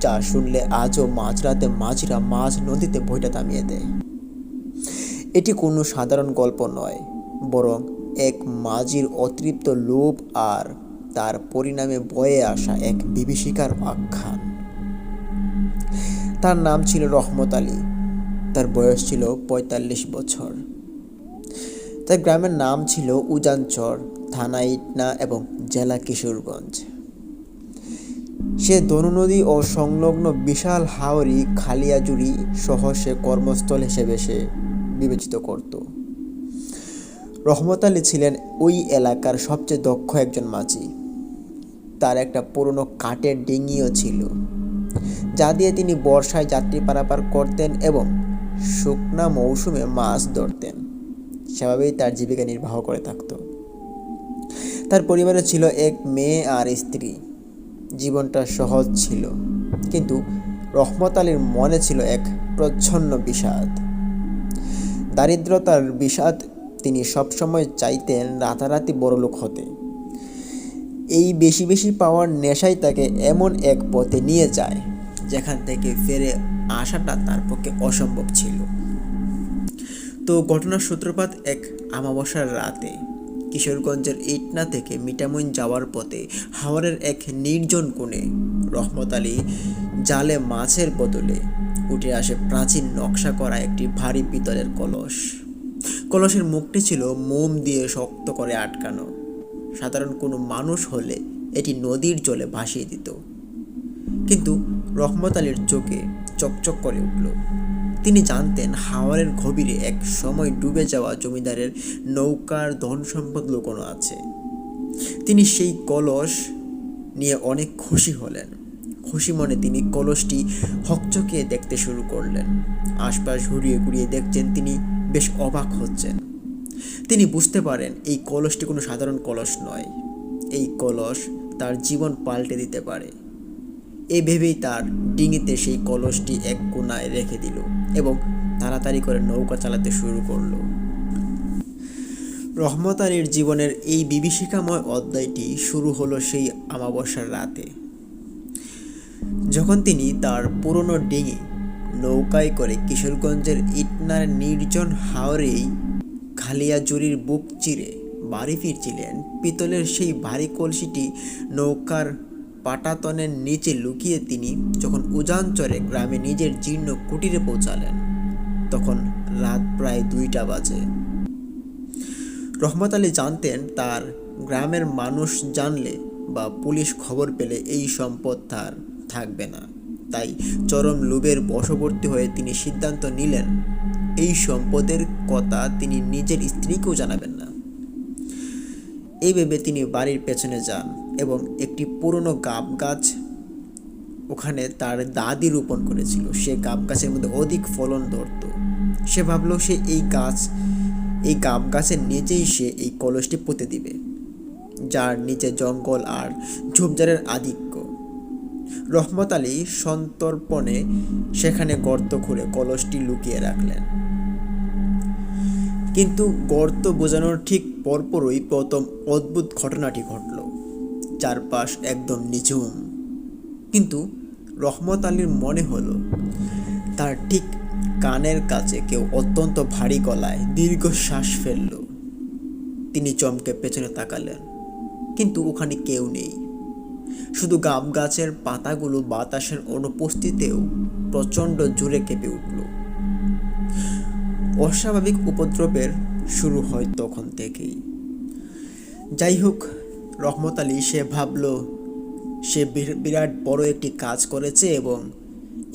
যা শুনলে আজও মাঝরাতে মাঝিরা মাঝ নদীতে বইটা থামিয়ে দেয়। এটি কোনো সাধারণ গল্প নয়, বরং এক মাঝির অতৃপ্ত লোভ আর তার পরিণামে বয়ে আসা এক বিভীষিকার আখ্যান। তার নাম ছিল রহমত আলী। তার বয়স ছিল ৪৫ বছর। তার গ্রামের নাম ছিল উজানচর, থানা ইটনা এবং জেলা কিশোরগঞ্জ। সে দনু নদী ও সংলগ্ন বিশাল হাওরি খালিয়াজুড়ি সহ সে কর্মস্থল হিসেবে সে বিবেচিত করত। রহমত আলী ছিলেন ওই এলাকার সবচেয়ে দক্ষ একজন মাঝি। তার একটা পুরনো কাঠের ডিঙিও ছিল, যা দিয়ে তিনি বর্ষায় যাত্রী পারাপার করতেন এবং শুকনা মৌসুমে মাছ ধরতেন। সেভাবেই তার জীবিকা নির্বাহ করে থাকত। তার পরিবারে ছিল এক মেয়ে আর স্ত্রী। জীবনটা সহজ ছিল, কিন্তু রহমত আলীর মনে ছিল এক প্রচ্ছন্ন বিষাদ। দারিদ্রতার বিষাদ। তিনি সবসময় চাইতেন রাতারাতি বড়লোক হতে। এই বেশি বেশি পাওয়ার নেশাই তাকে এমন এক পথে নিয়ে যায় যেখান থেকে ফিরে আসাটা তার পক্ষে অসম্ভব ছিল। তো ঘটনার সূত্রপাত এক আমাবস্যার রাতে। কিশোরগঞ্জের ইটনা থেকে মিঠামইন যাওয়ার পথে হাওরের এক নির্জন কোণে রহমত আলী জালে মাছের বদলে উঠে আসে প্রাচীন নকশা করা একটি ভারী পিতলের কলস। কলসের মুখটি ছিল মোম দিয়ে শক্ত করে আটকানো। সাধারণ কোনো মানুষ হলে এটি নদীর জলে ভাসিয়ে দিত, কিন্তু রহমত আলীর চোখে চকচক করে উঠল। তিনি জানতেন হাওরের গভীরে এক সময় ডুবে যাওয়া জমিদারের নৌকার ধন সম্পদ লুকোনো আছে। তিনি সেই কলস নিয়ে অনেক খুশি হলেন। খুশি মনে তিনি কলসটি হকচকিয়ে দেখতে শুরু করলেন। আশপাশ ঘুরিয়ে ঘুরিয়ে দেখছেন, তিনি বেশ অবাক হচ্ছেন। তিনি বুঝতে পারেন এই কলসটি কোনো সাধারণ কলস নয়। এই কলস তার জীবন পাল্টে দিতে পারে। এই ভেবেই তার ডিঙিতে সেই কলসটি এক কোণায় রেখে দিল এবং তাড়াতাড়ি করে নৌকা চালাতে শুরু করলো। রহমত আলীর জীবনের এই বিভীষিকাময় অধ্যায়টি শুরু হলো সেই আমাবস্যার রাতে, যখন তিনি তার পুরনো ডিঙি নৌকায় করে কিশোরগঞ্জের ইটনার নির্জন হাওরেই খালিয়াজুড়ির বুক চিরে বাড়ি ফিরছিলেন। পিতলের সেই ভারী কলসিটি নৌকার পাটাতনের নিচে লুকিয়ে তিনি যখন উজানচরে গ্রামে নিজের জীর্ণ কুটিরে পৌঁছালেন, তখন রাত প্রায় 2টা বাজে। রহমত আলী জানতেন তার গ্রামের মানুষ জানলে বা পুলিশ খবর পেলে এই সম্পদ তার থাকবে না। তাই চরম লোভের বশবর্তী হয়ে তিনি সিদ্ধান্ত নিলেন এই সম্পদের কথা তিনি নিজের স্ত্রীকেও জানাবেন না। এই ভেবে তিনি বাড়ির পেছনে যান এবং একটি পুরনো গাব গাছ ওখানে তার দাদি রোপণ করেছিল। সে গাব গাছের মধ্যে অধিক ফলন ধরত। সে ভাবল সে এই গাব গাছের নিচেই সে এই কলসটি পুঁতে দিবে, যার নিচে জঙ্গল আর ঝোপঝাড়ের আধিক্য। রহমত আলী সেখানে গর্ত খুঁড়ে কলসটি লুকিয়ে রাখলেন। কিন্তু গর্ত বোঝানোর ঠিক পরপরই প্রথম অদ্ভুত ঘটনাটি ঘটল। চারপাশ একদম নিঝুম, কিন্তু রহমত আলীর মনে হলো তার ঠিক কানের কাছে কেউ অত্যন্ত ভারী গলায় দীর্ঘশ্বাস ফেলল। তিনি চমকে পেছনে তাকালেন, কিন্তু ওখানে কেউ নেই। শুধু গাব গাছের পাতাগুলো বাতাসের অনুপস্থিতিতেও প্রচণ্ড জোরে কেঁপে উঠল। অস্বাভাবিক উপদ্রবের শুরু হয় তখন থেকেই। যাই হোক, রহমত আলী সে ভাবল সে বিরাট বড় একটি কাজ করেছে এবং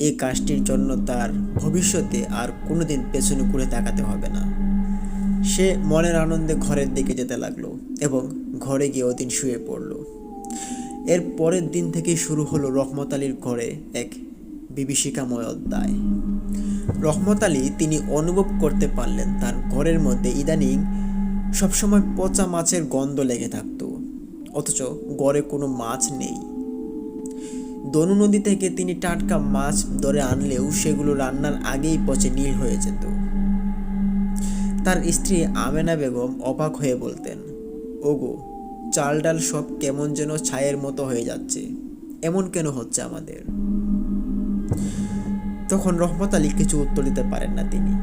এই কাজটির জন্য তার ভবিষ্যতে আর কোনোদিন পেছনে ঘুরে তাকাতে হবে না। সে মনের আনন্দে ঘরের দিকে যেতে লাগলো এবং ঘরে গিয়ে ওদিন শুয়ে পড়ল। এর পরের দিন থেকেই শুরু হলো রহমত আলীর ঘরে এক বিভীষিকাময় অধ্যায়। রহমত আলী তিনি অনুভব করতে পারলেন তার ঘরের মধ্যে ইদানিং সবসময় পচা মাছের গন্ধ লেগে থাকত, অথচ ঘরে কোনো মাছ নেই। দনু নদী থেকে তিনি টাটকা মাছ ধরে আনলেও সেগুলো রান্নার আগেই পচে নীল হয়ে যেত। তার স্ত্রী আমেনা বেগম অবাক হয়ে বলতেন, ওগো, চাল ডাল সব কেমন যেন ছায়ের মতো হয়ে যাচ্ছে, এমন কেন হচ্ছে আমাদের? তখন রহমত আলী কিছু উত্তর দিতে পারেন না তিনি।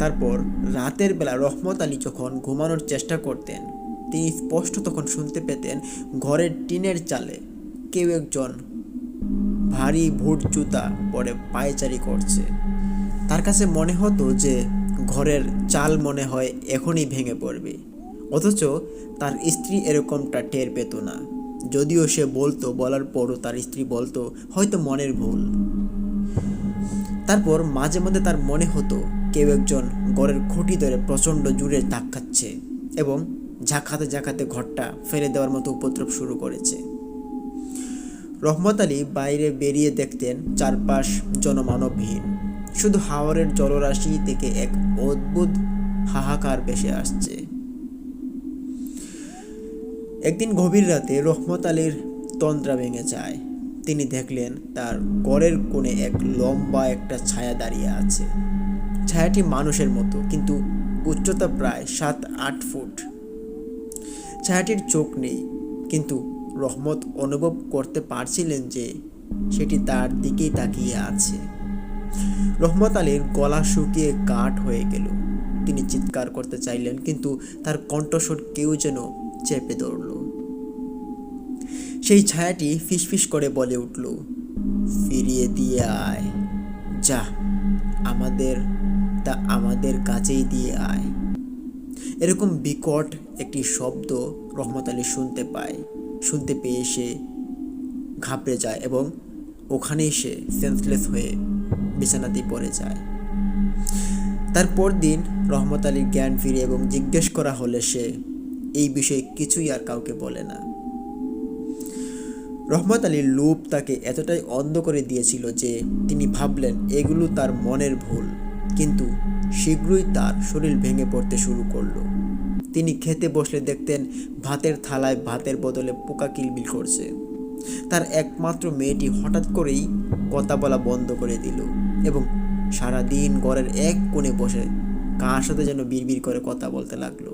তারপর রাতের বেলা রহমত আলী যখন ঘুমানোর চেষ্টা করতেন, তিনি স্পষ্ট তখন শুনতে পেতেন ঘরের টিনের চালে কেউ একজন ভারী বুট জুতা পরে পায়চারি করছে। তার কাছে মনে হতো যে ঘরের চাল মনে হয় এখনই ভেঙে পড়বে, অথচ তার স্ত্রী এরকমটা টের পেত না। যদিও সে বলতো, বলার পরও তার স্ত্রী বলতো হয়তো মনের ভুল। তারপর মাঝে মধ্যে তার মনে হতো কেউ একজন ঘরের খুঁটি ধরে প্রচণ্ড জোরে ধাক্কাচ্ছে এবং ঝাঁকাতে ঝাঁকাতে ঘরটা ফেলে দেওয়ার মতো উপদ্রব শুরু করেছে। রহমত আলী বাইরে বেরিয়ে দেখতেন চারপাশ জনমানবহীন, শুধু হাওরের জলরাশি থেকে এক অদ্ভুত হাহাকার ভেসে আসছে। একদিন গভীর রাতে রহমত আলীর তন্দ্রা ভেঙে যায়। তিনি দেখলেন তার ঘরের কোণে এক লম্বা একটা ছায়া দাঁড়িয়ে আছে। ছায়াটি মানুষের মতো, কিন্তু উচ্চতা প্রায় 7-8 ফুট। ছায়াটির চোখ নেই, কিন্তু রহমত অনুভব করতে পারছিলেন যে সেটি তার দিকেই তাকিয়ে আছে। রহমত আলীর গলা শুকিয়ে কাঠ হয়ে গেল। তিনি চিৎকার করতে চাইলেন, কিন্তু তার কণ্ঠস্বর কেউ যেন চেপে ধরল। সেই ছায়াটি ফিসফিস করে বলে উঠল, ফিরিয়ে দিয়ে আয়, যা, আমাদের কাছেই দিয়ে আয়। এরকম বিকট একটি শব্দ রহমত আলী শুনতে পেয়ে সে ঘাবড়ে যায় এবং ওখানেই সে সেন্সলেস হয়ে বিছানাতেই পড়ে যায়। তারপর দিন রহমত আলীর জ্ঞান ফিরে এবং জিজ্ঞেস করা হলে সে এই বিষয়ে কিছুই আর কাউকে বলে না। রহমত আলীর লোভ তাকে এতটাই অন্ধ করে দিয়েছিল যে তিনি ভাবলেন এগুলো তার মনের ভুল, কিন্তু শীঘ্রই তার শরীর ভেঙে পড়তে শুরু করলো। তিনি খেতে বসলে দেখতেন ভাতের থালায় ভাতের বদলে পোকা কিলবিল করছে। তার একমাত্র মেয়েটি হঠাৎ করেই কথা বলা বন্ধ করে দিল এবং সারাদিন ঘরের এক কোণে বসে কার সাথে যেন বিড়বিড় করে কথা বলতে লাগলো।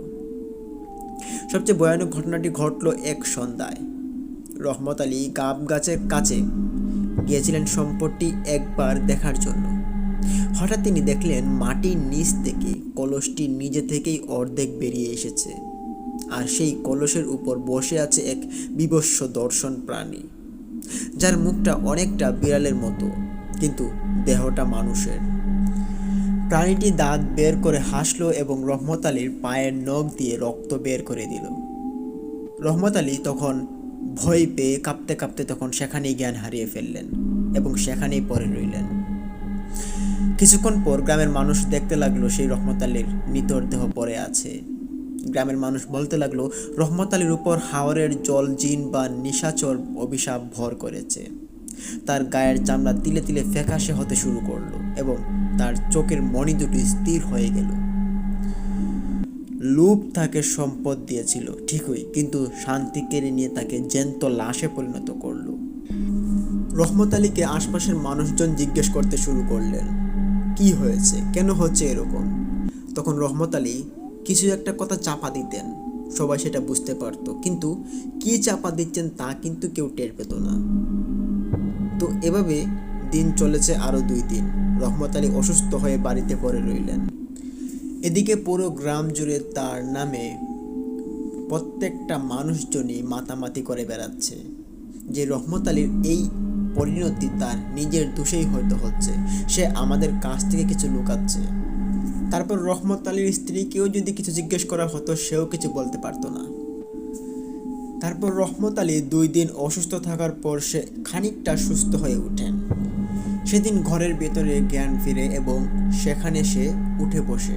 সবচেয়ে ভয়ানক ঘটনাটি ঘটল এক সন্ধ্যায়। রহমত আলী গাব গাছের কাছে গিয়েছিলেন সম্পত্তি একবার দেখার জন্য। হঠাৎ তিনি দেখলেন মাটির নিচ থেকে কলসটি নিজে থেকেই অর্ধেক বেরিয়ে এসেছে, আর সেই কলসের উপর বসে আছে এক বিভৎস দর্শন প্রাণী, যার মুখটা অনেকটা বিড়ালের মতো, কিন্তু দেহটা মানুষের। প্রাণীটি দাঁত বের করে হাসল এবং রহমত আলীর পায়ের নখ দিয়ে রক্ত বের করে দিল। রহমত আলী তখন ভয় পেয়ে কাঁপতে কাঁপতে তখন সেখানেই জ্ঞান হারিয়ে ফেললেন এবং সেখানেই পড়ে রইলেন। কিছুক্ষণ পর গ্রামের মানুষ দেখতে লাগলো সেই রহমত আলীর মৃতর দেহ পড়ে আছে। গ্রামের মানুষ বলতে লাগলো রহমত আলীর উপর হাওরের জল জিন বা নিশাচর অভিশাপ ভর করেছে। তার গায়ের চামড়া তিলে তিলে ফ্যাকাশে হতে শুরু করলো এবং তার চোখের মণি দুটি স্থির হয়ে গেল। লোভ তাকে সম্পদ দিয়েছিল ঠিকই, কিন্তু শান্তি কেড়ে নিয়ে তাকে জ্যান্ত লাশে পরিণত করলো। রহমত আলীকে আশপাশের মানুষজন জিজ্ঞেস করতে শুরু করলেন, কি হয়েছে, কেন হচ্ছে এরকম? তখন রহমত আলী কিছু একটা কথা চাপা দিতেন, সবাই সেটা বুঝতে পারত, কিন্তু কি চাপা দিচ্ছেন তা কিন্তু কেউ টের পেত না। তো এভাবে দিন চলেছে আরও 2 দিন। রহমত আলী অসুস্থ হয়ে বাড়িতে পড়ে রইলেন। এদিকে পুরো গ্রাম জুড়ে তার নামে প্রত্যেকটা মানুষজনই মাতামাতি করে বেড়াচ্ছে যে রহমত আলীর এই পরিণতি তার নিজের দোষেই হয়তো হচ্ছে, সে আমাদের কাছ থেকে কিছু লুকাচ্ছে। তারপর রহমত আলীর স্ত্রীকেও যদি কিছু জিজ্ঞেস করা হতো, সেও কিছু বলতে পারতো না। তারপর রহমত আলী 2 দিন অসুস্থ থাকার পর সে খানিকটা সুস্থ হয়ে ওঠেন। সেদিন ঘরের ভেতরে জ্ঞান ফিরে এবং সেখানে সে উঠে বসে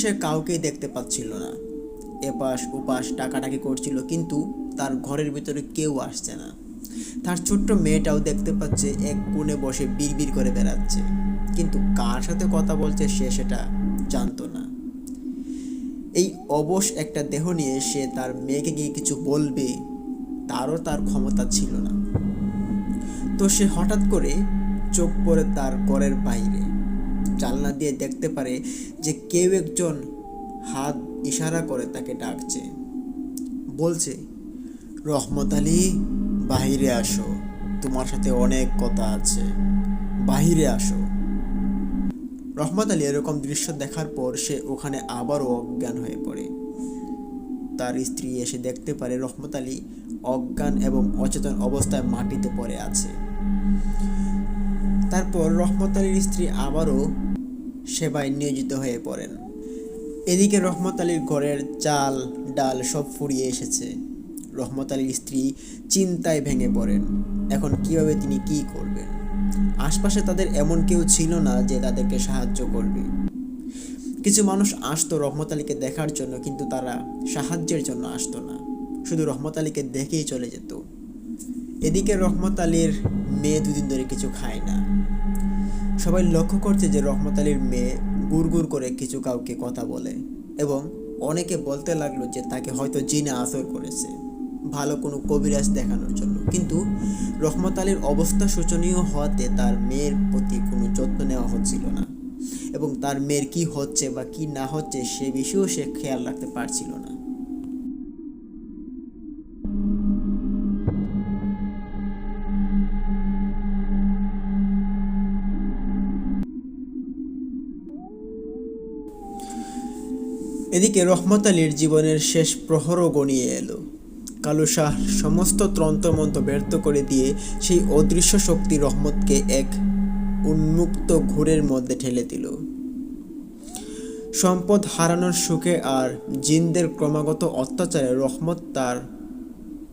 সে কাউকেই দেখতে পাচ্ছিল না। এপাশ ওপাশ টাকাটাকি করছিল, কিন্তু তার ঘরের ভিতরে কেউ আসছে না। তার ছোট্ট মেয়েটাও দেখতে পাচ্ছে এক কোণে বসে বিড়বিড় করে বেড়াচ্ছে, কিন্তু কার সাথে কথা বলছে সে সেটা জানতো না। এই অবশ একটা দেহ নিয়ে সে তার মেয়েকে গিয়ে কিছু বলবে, তার ক্ষমতা ছিল না। তো সে হঠাৎ করে চোখ পড়ে তার ঘরের বাইরে, জানলা দিয়ে দেখতে পারে যে কেউ একজন হাত ইশারা করে তাকে ডাকছে, বলছে, রহমত আলী, বাহিরে আসো, তোমার সাথে অনেক কথা আছে, বাহিরে আসো। রহমত আলী এরকম দৃশ্য দেখার পর সে ওখানে আবারও অজ্ঞান হয়ে পড়ে। তার স্ত্রী এসে দেখতে পারে রহমত আলী অজ্ঞান এবং অচেতন অবস্থায় মাটিতে পড়ে আছে। তারপর রহমত আলীর স্ত্রী আবারও সেবায় নিয়োজিত হয়ে পড়েন। এদিকে রহমত আলীর ঘরের চাল ডাল সব ফুরিয়ে এসেছে। রহমত আলীর স্ত্রী চিন্তায় ভেঙে পড়েন, এখন কিভাবে তিনি কি করবেন। আশপাশে তাদের এমন কেউ ছিল না যে তাদেরকে সাহায্য করবে। কিছু মানুষ আসতো রহমত আলীকে দেখার জন্য, কিন্তু তারা সাহায্যের জন্য আসতো না, শুধু রহমত আলীকে দেখেই চলে যেত। এদিকে রহমত আলীর মেয়ে 2 দিন ধরে কিছু খায় না। সবাই লক্ষ্য করছে যে রহমত আলীর মেয়ে গুড়গুড় করে কিছু কাউকে কথা বলে, এবং অনেকে বলতে লাগলো যে তাকে হয়তো জিনে আসর করেছে, ভালো কোনো কবিরাজ দেখানোর জন্য। কিন্তু রহমত আলীর অবস্থা শোচনীয় হওয়াতে তার মেয়ের প্রতি কোনো যত্ন নেওয়া হচ্ছিল না, এবং তার মেয়ের কি হচ্ছে বা কি না হচ্ছে সে বিষয়েও সে খেয়াল রাখতে পারছিল না। এদিকে রহমত আলীর জীবনের শেষ প্রহরও গনিয়ে এলো। কালু শাহ সমস্ত তন্ত্রমন্ত্র ব্যর্থ করে দিয়ে সেই অদৃশ্য শক্তি রহমতকে এক উন্মুক্ত ঘোরের মধ্যে ঠেলে দিল। সম্পদ হারানোর সুখে আর জিনদের ক্রমাগত অত্যাচারে রহমত তার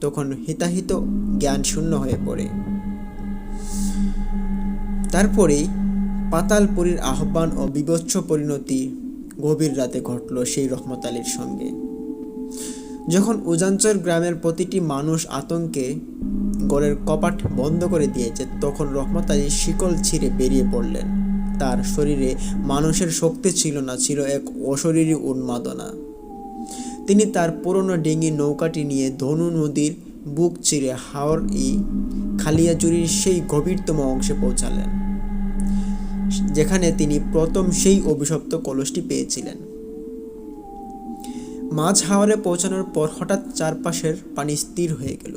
তখন হিতাহিত জ্ঞান শূন্য হয়ে পড়ে। তারপরেই পাতালপুরীর আহ্বান ও বিভৎস পরিণতি গভীর রাতে ঘটল সেই রহমত আলীর সঙ্গে। যখন উজানচর গ্রামের প্রতিটি মানুষ আতঙ্কে ঘরের কপাট বন্ধ করে দিয়েছে, তখন রহমত আলী শিকল ছিঁড়ে বেরিয়ে পড়লেন। তার শরীরে মানুষের শক্তি ছিল না, ছিল এক অশরীরী উন্মাদনা। তিনি তার পুরনো ডিঙি নৌকাটি নিয়ে ধনু নদীর বুক চিরে হাওর-ই খালিয়াজুরির সেই গভীরতম অংশে পৌঁছালেন, যেখানে তিনি প্রথম সেই অভিশপ্ত কলসটি পেয়েছিলেন। মাঝ হাওরে পৌঁছানোর পর হঠাৎ চারপাশের পানি স্থির হয়ে গেল।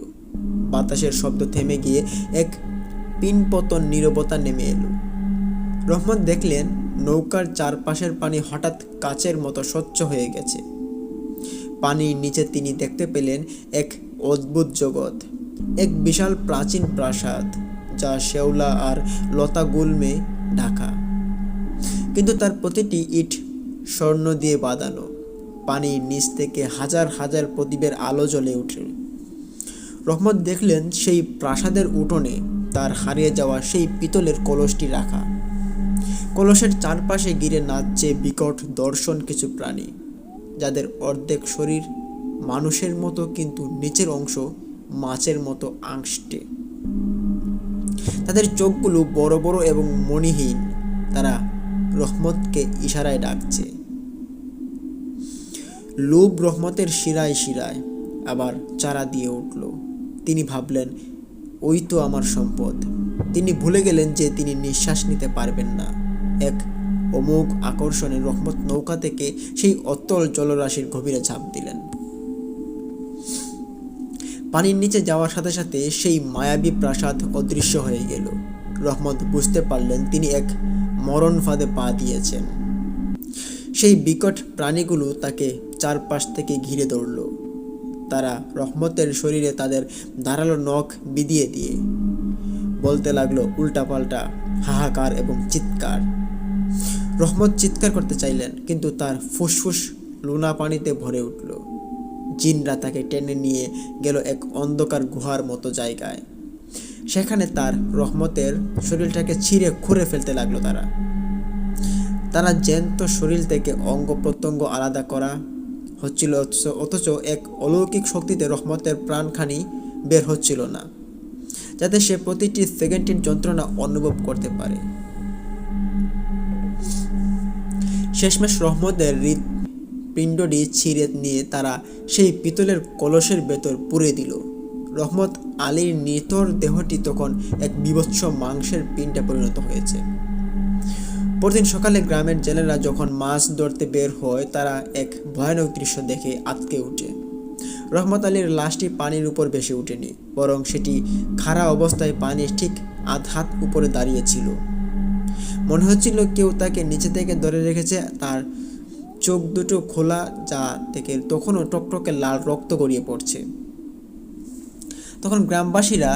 বাতাসের শব্দ থেমে গিয়ে এক পিনপতন নীরবতা নেমে এলো। রহমত দেখলেন নৌকার চারপাশের পানি হঠাৎ কাচের মতো স্বচ্ছ হয়ে গেছে। পানির নিচে তিনি দেখতে পেলেন এক অদ্ভুত জগৎ, এক বিশাল প্রাচীন প্রাসাদ যা শেওলা আর লতা গুল্মে ঢাকা, কিন্তু তার প্রতিটি ইট স্বর্ণ দিয়ে বাঁধানো। পানির নিচ থেকে হাজার হাজার প্রদীপের আলো জ্বলে ওঠে। রহমত দেখলেন সেই প্রাসাদের উঠোনে তার হারিয়ে যাওয়া সেই পিতলের কলসটি রাখা। কলসের চারপাশে ঘিরে নাচছে বিকট দর্শন কিছু প্রাণী, যাদের অর্ধেক শরীর মানুষের মতো কিন্তু নিচের অংশ মাছের মতো আংষ্টে। তাদের চোখগুলো বড় বড় এবং মণিহীন। তারা রহমতকে ইশারায় ডাকছে। লোভ রহমতের শিরায় শিরায় আবার চারা দিয়ে উঠল। তিনি ভাবলেন, ওই তো আমার সম্পদ। তিনি ভুলে গেলেন যে তিনি নিঃশ্বাস নিতে পারবেন না। এক অমোঘ আকর্ষণে রহমত নৌকা থেকে সেই অতল জলরাশির গভীরে ঝাঁপ দিলেন। পানির নিচে যাওয়ার সাথে সাথে সেই মায়াবী প্রাসাদ অদৃশ্য হয়ে গেল। রহমত বুঝতে পারলেন তিনি এক মরণ ফাঁদে পা দিয়েছেন। সেই বিকট প্রাণীগুলো তাকে চারপাশ থেকে ঘিরে ধরল। তারা রহমতের শরীরে তাদের ধারালো নখ বিধিয়ে দিয়ে বলতে লাগলো উল্টাপাল্টা হাহাকার এবং চিৎকার। রহমত চিৎকার করতে চাইলেন, কিন্তু তার ফুসফুস লুনা পানিতে ভরে উঠল। জিনরা তাকে টেনে নিয়ে গেল এক অন্ধকার গুহার মতো জায়গায়। সেখানে তার রহমতের শরীরটাকে ছিঁড়ে খুঁড়ে ফেলতে লাগলো তারা জ্যান্ত শরীর থেকে অঙ্গ প্রত্যঙ্গ আলাদা করা হচ্ছিল, অথচ এক অলৌকিক শক্তিতে রহমতের প্রাণখানি বের হচ্ছিল না, যাতে সে প্রতিটি সেকেন্ডের যন্ত্রণা অনুভব করতে পারে। শেষমেশ রহমতের হৃৎপিণ্ডটি ছিঁড়ে নিয়ে তারা সেই পিতলের কলসের ভেতর পুরে দিল। রহমত আলীর নিথর দেহটি তখন এক বীভৎস মাংসের পিণ্ডে পরিণত হয়েছে। পরদিন সকালে গ্রামের জেলেরা যখন মাছ ধরতে বের হয়, তারা এক ভয়ানক দৃশ্য দেখে আঁতকে ওঠে। রহমত আলীর লাশটি পানির উপর ভেসে ওঠেনি, বরং সেটি খাড়া অবস্থায় পানির ঠিক আধ হাত উপরে দাঁড়িয়েছিল। মনে হচ্ছিল কেউ তাকে নিচে থেকে ধরে রেখেছে। তার চোখ দুটো খোলা, যা থেকে তখনও টকটকে লাল রক্ত গড়িয়ে পড়ছে। তখন গ্রামবাসীরা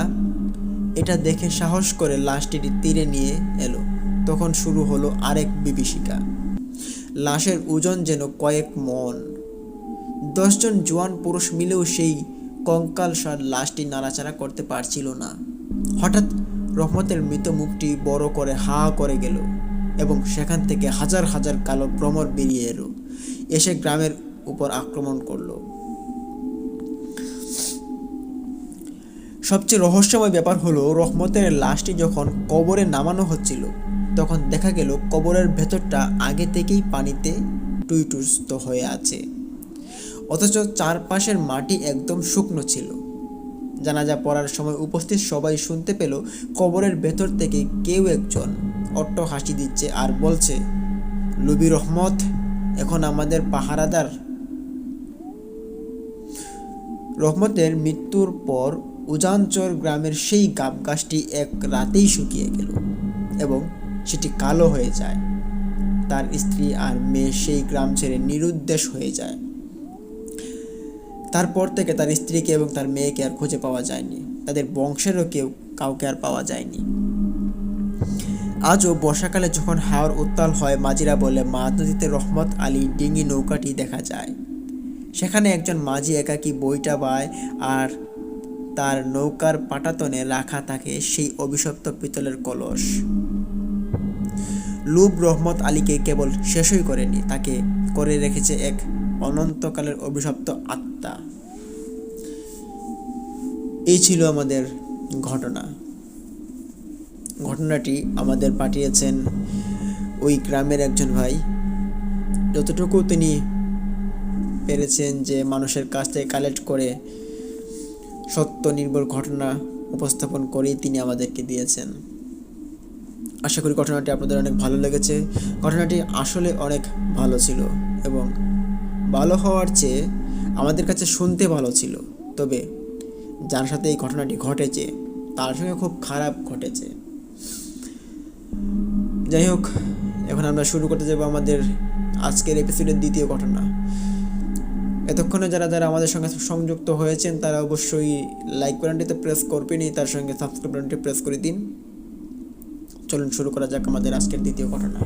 এটা দেখে সাহস করে লাশটি তীরে নিয়ে এলো। তখন শুরু হলো আরেক বিভীষিকা। লাশের ওজন যেন কয়েক মণ। 10 জন জোয়ান পুরুষ মিলেও সেই কঙ্কালসার লাশটি নাড়াচাড়া করতে পারছিল না। হঠাৎ রহমতের মৃত মুখটি বড় করে হা করে গেল এবং সেখান থেকে হাজার হাজার কালো ভ্রমর বেরিয়ে এলো, এসে গ্রামের উপর আক্রমণ করলো। সবচেয়ে রহস্যময় ব্যাপার হলো, রহমতের লাশটি যখন কবরে নামানো হচ্ছিল, তখন দেখা গেল কবরের ভেতরটা আগে থেকেই পানিতে টুইটুস্ত হয়ে আছে, অথচ চারপাশের মাটি একদম শুকনো ছিল। জানাজা পড়ার সময় উপস্থিত সবাই শুনতে পেল কবরের ভেতর থেকে কেউ একজন অট্ট হাসি দিচ্ছে আর বলছে, লুবি রহমত এখন আমাদের পাহারাদার। রহমতের মৃত্যুর পর উজানচর গ্রামের সেই গাব গাছটি এক রাতেই শুকিয়ে গেল এবং সেটি কালো হয়ে যায়। তার স্ত্রী আর মেয়ে সেই গ্রাম ছেড়ে নিরুদ্দেশ হয়ে যায়। তারপর থেকে তার স্ত্রীকে এবং তার মেয়েকে আর খুঁজে পাওয়া যায়নি। তাদের বংশেরও কাউকে আর পাওয়া যায়নি। আজও বর্ষাকালে যখন হাওর উত্তাল হয়, মাঝিরা বলে মাঝ নদীতে রহমত আলী ডিঙি নৌকাটি দেখা যায়। সেখানে একজন মাঝি একাকী বইটা বায় আর তার নৌকার পাটাতনে রাখা থাকে সেই অভিশপ্ত পিতলের কলস। লুব রহমত আলীকে কেবল শেষই করেনি, তাকে করে রেখেছে এক অনন্তকালের অভিশপ্ত আত্মা। এই ছিল আমাদের ঘটনাটি আমাদের পাঠিয়েছেন ওই গ্রামের একজন ভাই। যতটুকু তিনি পেরেছেন যে মানুষের কাছ থেকে কালেক্ট করে সত্য নির্ভর ঘটনা উপস্থাপন করেই তিনি আমাদেরকে দিয়েছেন। আশা করি ঘটনাটি আপনাদের অনেক ভালো লেগেছে। ঘটনাটি আসলে অনেক ভালো ছিল এবং ভালো হওয়ার চেয়ে আমাদের কাছে শুনতে ভালো ছিল। তবে যার সাথে এই ঘটনাটি ঘটেছে তার সঙ্গে খুব খারাপ ঘটেছে। যাই হোক, এখন আমরা শুরু করতে যাব আমাদের আজকের এপিসোডের দ্বিতীয় ঘটনা। এতক্ষণে যারা আমাদের সঙ্গে সংযুক্ত হয়েছেন তারা অবশ্যই লাইক বাটনটিতে প্রেস করবেনই, তার সঙ্গে সাবস্ক্রাইব বাটনটি প্রেস করে দিন। চলুন শুরু করা যাক আমাদের আজকের দ্বিতীয় ঘটনা।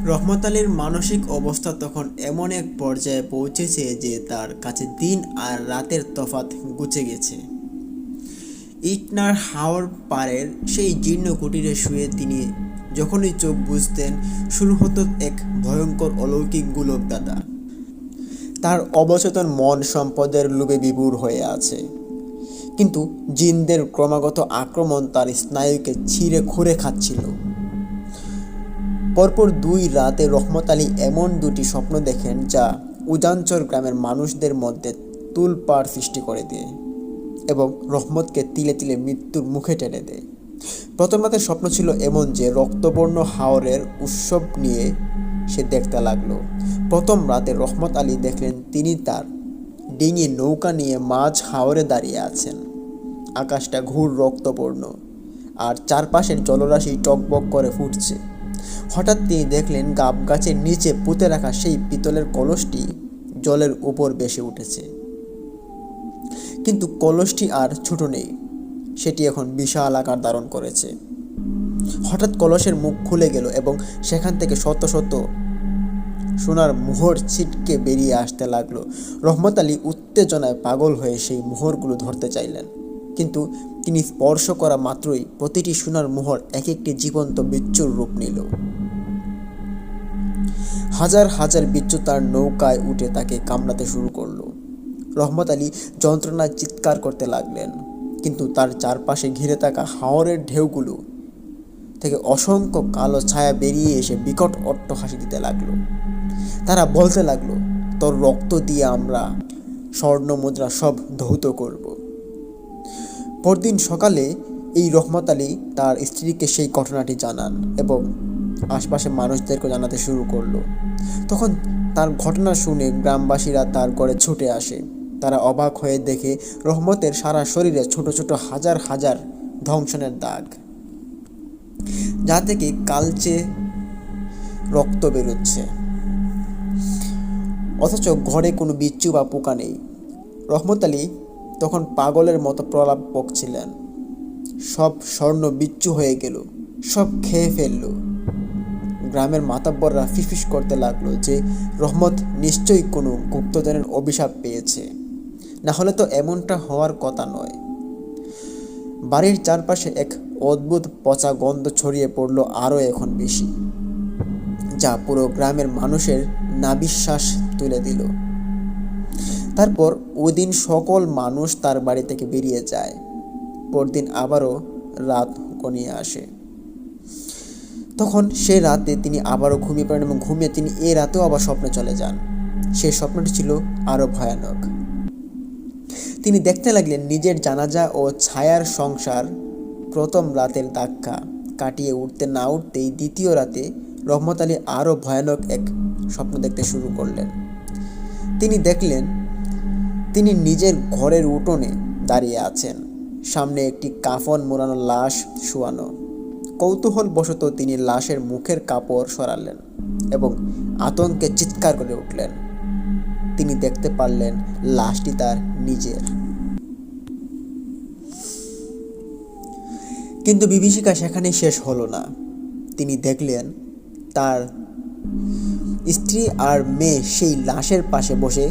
রহমত আলীর মানসিক অবস্থা তখন এমন এক পর্যায়ে পৌঁছেছে যে তার কাছে দিন আর রাতের তফাৎ ঘুচে গেছে। ইটনার হাওর পাড়ের সেই জীর্ণ কুটিরে শুয়ে তিনি যখনই চোখ বুঝতেন, শুরু হতো এক ভয়ঙ্কর অলৌকিক গোলক দাদা। তার অবচেতন মন সম্পদের লোভে বিভোর হয়ে আছে, কিন্তু জিনদের ক্রমাগত আক্রমণ তার স্নায়ুকে ছিঁড়ে খুঁড়ে খাচ্ছিল। পরপর 2 রাতে রহমত আলী এমন 2টি স্বপ্ন দেখেন যা উজানচর গ্রামের মানুষদের মধ্যে তুলপাড় সৃষ্টি করে দেয় এবং রহমতকে তিলে তিলে মৃত্যুর মুখে টেনে দেয়। প্রথম রাতের স্বপ্ন ছিল এমন যে রক্তবর্ণ হাওরের উৎসব নিয়ে সে দেখতে লাগলো। প্রথম রাতে রহমত আলী দেখলেন তিনি তার ডিঙি নৌকা নিয়ে মাঝ হাওরে দাঁড়িয়ে আছেন। আকাশটা ঘুর রক্তবর্ণ আর চারপাশের জলরাশি টকবক করে ফুটছে। হঠাৎ তিনি দেখলেন গাব গাছের নিচে পুঁতে রাখা সেই পিতলের কলসটি জলের উপর ভেসে উঠেছে। কিন্তু কলসটি আর ছোট নেই, সেটি এখন বিশাল আকার ধারণ করেছে। হঠাৎ কলসের মুখ খুলে গেল এবং সেখান থেকে শত শত সোনার মোহর ছিটকে বেরিয়ে আসতে লাগলো। রহমত আলী উত্তেজনায় পাগল হয়ে সেই মোহরগুলো ধরতে চাইলেন, কিন্তু তিনি স্পর্শ করা মাত্রই প্রতিটি সোনার মোহর এক একটি জীবন্ত বিচ্ছুর রূপ নিল। হাজার হাজার বিচ্ছু তার নৌকায় উঠে তাকে কামড়াতে শুরু করলো। রহমত আলী যন্ত্রণায় চিৎকার করতে লাগলেন, কিন্তু তার চারপাশে ঘিরে থাকা হাওরের ঢেউগুলো থেকে অসংখ্য কালো ছায়া বেরিয়ে এসে বিকট অট্টহাসি দিতে লাগলো। তারা বলতে লাগলো, তোর রক্ত দিয়ে আমরা স্বর্ণ মুদ্রা সব ধৌত করব। পরদিন সকালে এই রহমত আলী তার স্ত্রীকে সেই ঘটনাটি জানান এবং আশপাশে মানুষদেরকে জানাতে শুরু করলো। তখন তার ঘটনা শুনে গ্রামবাসীরা তার ঘরে ছুটে আসে। তারা অবাক হয়ে দেখে রহমতের সারা শরীরে ছোট ছোট হাজার হাজার ধ্বংসনের দাগ, যা থেকে কালচে রক্ত বেরোচ্ছে, অথচ ঘরে কোনো বিচ্ছু বা পোকা নেই। রহমত আলী তখন পাগলের মতো প্রলাপ বকছিলেন, সব স্বর্ণ বিচ্ছু হয়ে গেল, সব খেয়ে ফেলল। গ্রামের মাতাব্বররা ফিসফিস করতে লাগলো যে রহমত নিশ্চয়ই কোনো গুপ্তধনের অভিশাপ পেয়েছে, না হলে তো এমনটা হওয়ার কথা নয়। বাড়ির চারপাশে এক অদ্ভুত পচা গন্ধ ছড়িয়ে পড়ল আরও এখন বেশি, যা পুরো গ্রামের মানুষের নাবিশ্বাস তুলে দিল। তারপর ওই দিন সকল মানুষ তার বাড়ি থেকে বেরিয়ে যায়। পরদিন আবারও রাত ঘনিয়ে আসে। তখন সে রাতে তিনি আবারও ঘুমিয়ে পড়েন এবং ঘুমিয়ে তিনি এ রাতেও আবার স্বপ্নে চলে যান। সেই স্বপ্নটি ছিল আরও ভয়ানক। তিনি দেখতে লাগলেন নিজের জানাজা ও ছায়ার সংসার প্রথম রাতের ধাক্কা কাটিয়ে উঠতে না উঠতেই দ্বিতীয় রাতে রহমত আলী আরও ভয়ানক এক স্বপ্ন দেখতে শুরু করলেন। তিনি দেখলেন তিনি নিজের ঘরের উঠোনে দাঁড়িয়ে আছেন, সামনে একটি কাফন মোড়ানো লাশ শোয়ানো। কৌতূহলবশত তিনি লাশের মুখের কাপড় সরালেন এবং আতঙ্কে চিৎকার করে উঠলেন। তিনি দেখতে পারলেন লাশটি তার নিজের। কিন্তু বিভীষিকা সেখানেই শেষ হলো না। তিনি দেখলেন তার স্ত্রী আর মেয়ে সেই লাশের পাশে বসে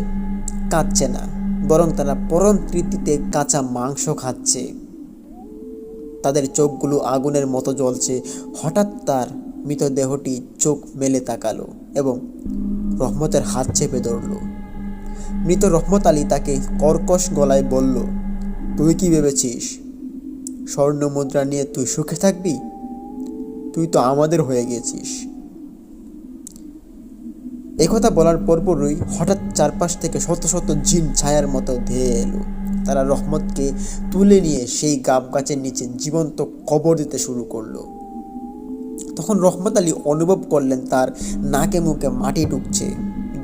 কাঁদছে না, বরং তারা পরম তৃপ্তিতে কাঁচা মাংস খাচ্ছে। তাদের চোখগুলো আগুনের মতো জ্বলছে। হঠাৎ তার মৃতদেহটি চোখ মেলে তাকালো এবং রহমতের হাত চেপে ধরল। মৃত রহমত আলী তাকে কর্কশ গলায় বলল, তুই কি ভেবেছিস স্বর্ণ মুদ্রা নিয়ে তুই সুখে থাকবি? তুই তো আমাদের হয়ে গেছিস। একথা বলার পরপরই হঠাৎ চারপাশ থেকে শত শত জিন ছায়ার মতো ধেয়ে এলো। তারা রহমতকে তুলে নিয়ে সেই গাব গাছের নিচে জীবন্ত কবর দিতে শুরু করলো। তখন রহমত আলী অনুভব করলেন তার নাকে মুখে মাটি ঢুকছে,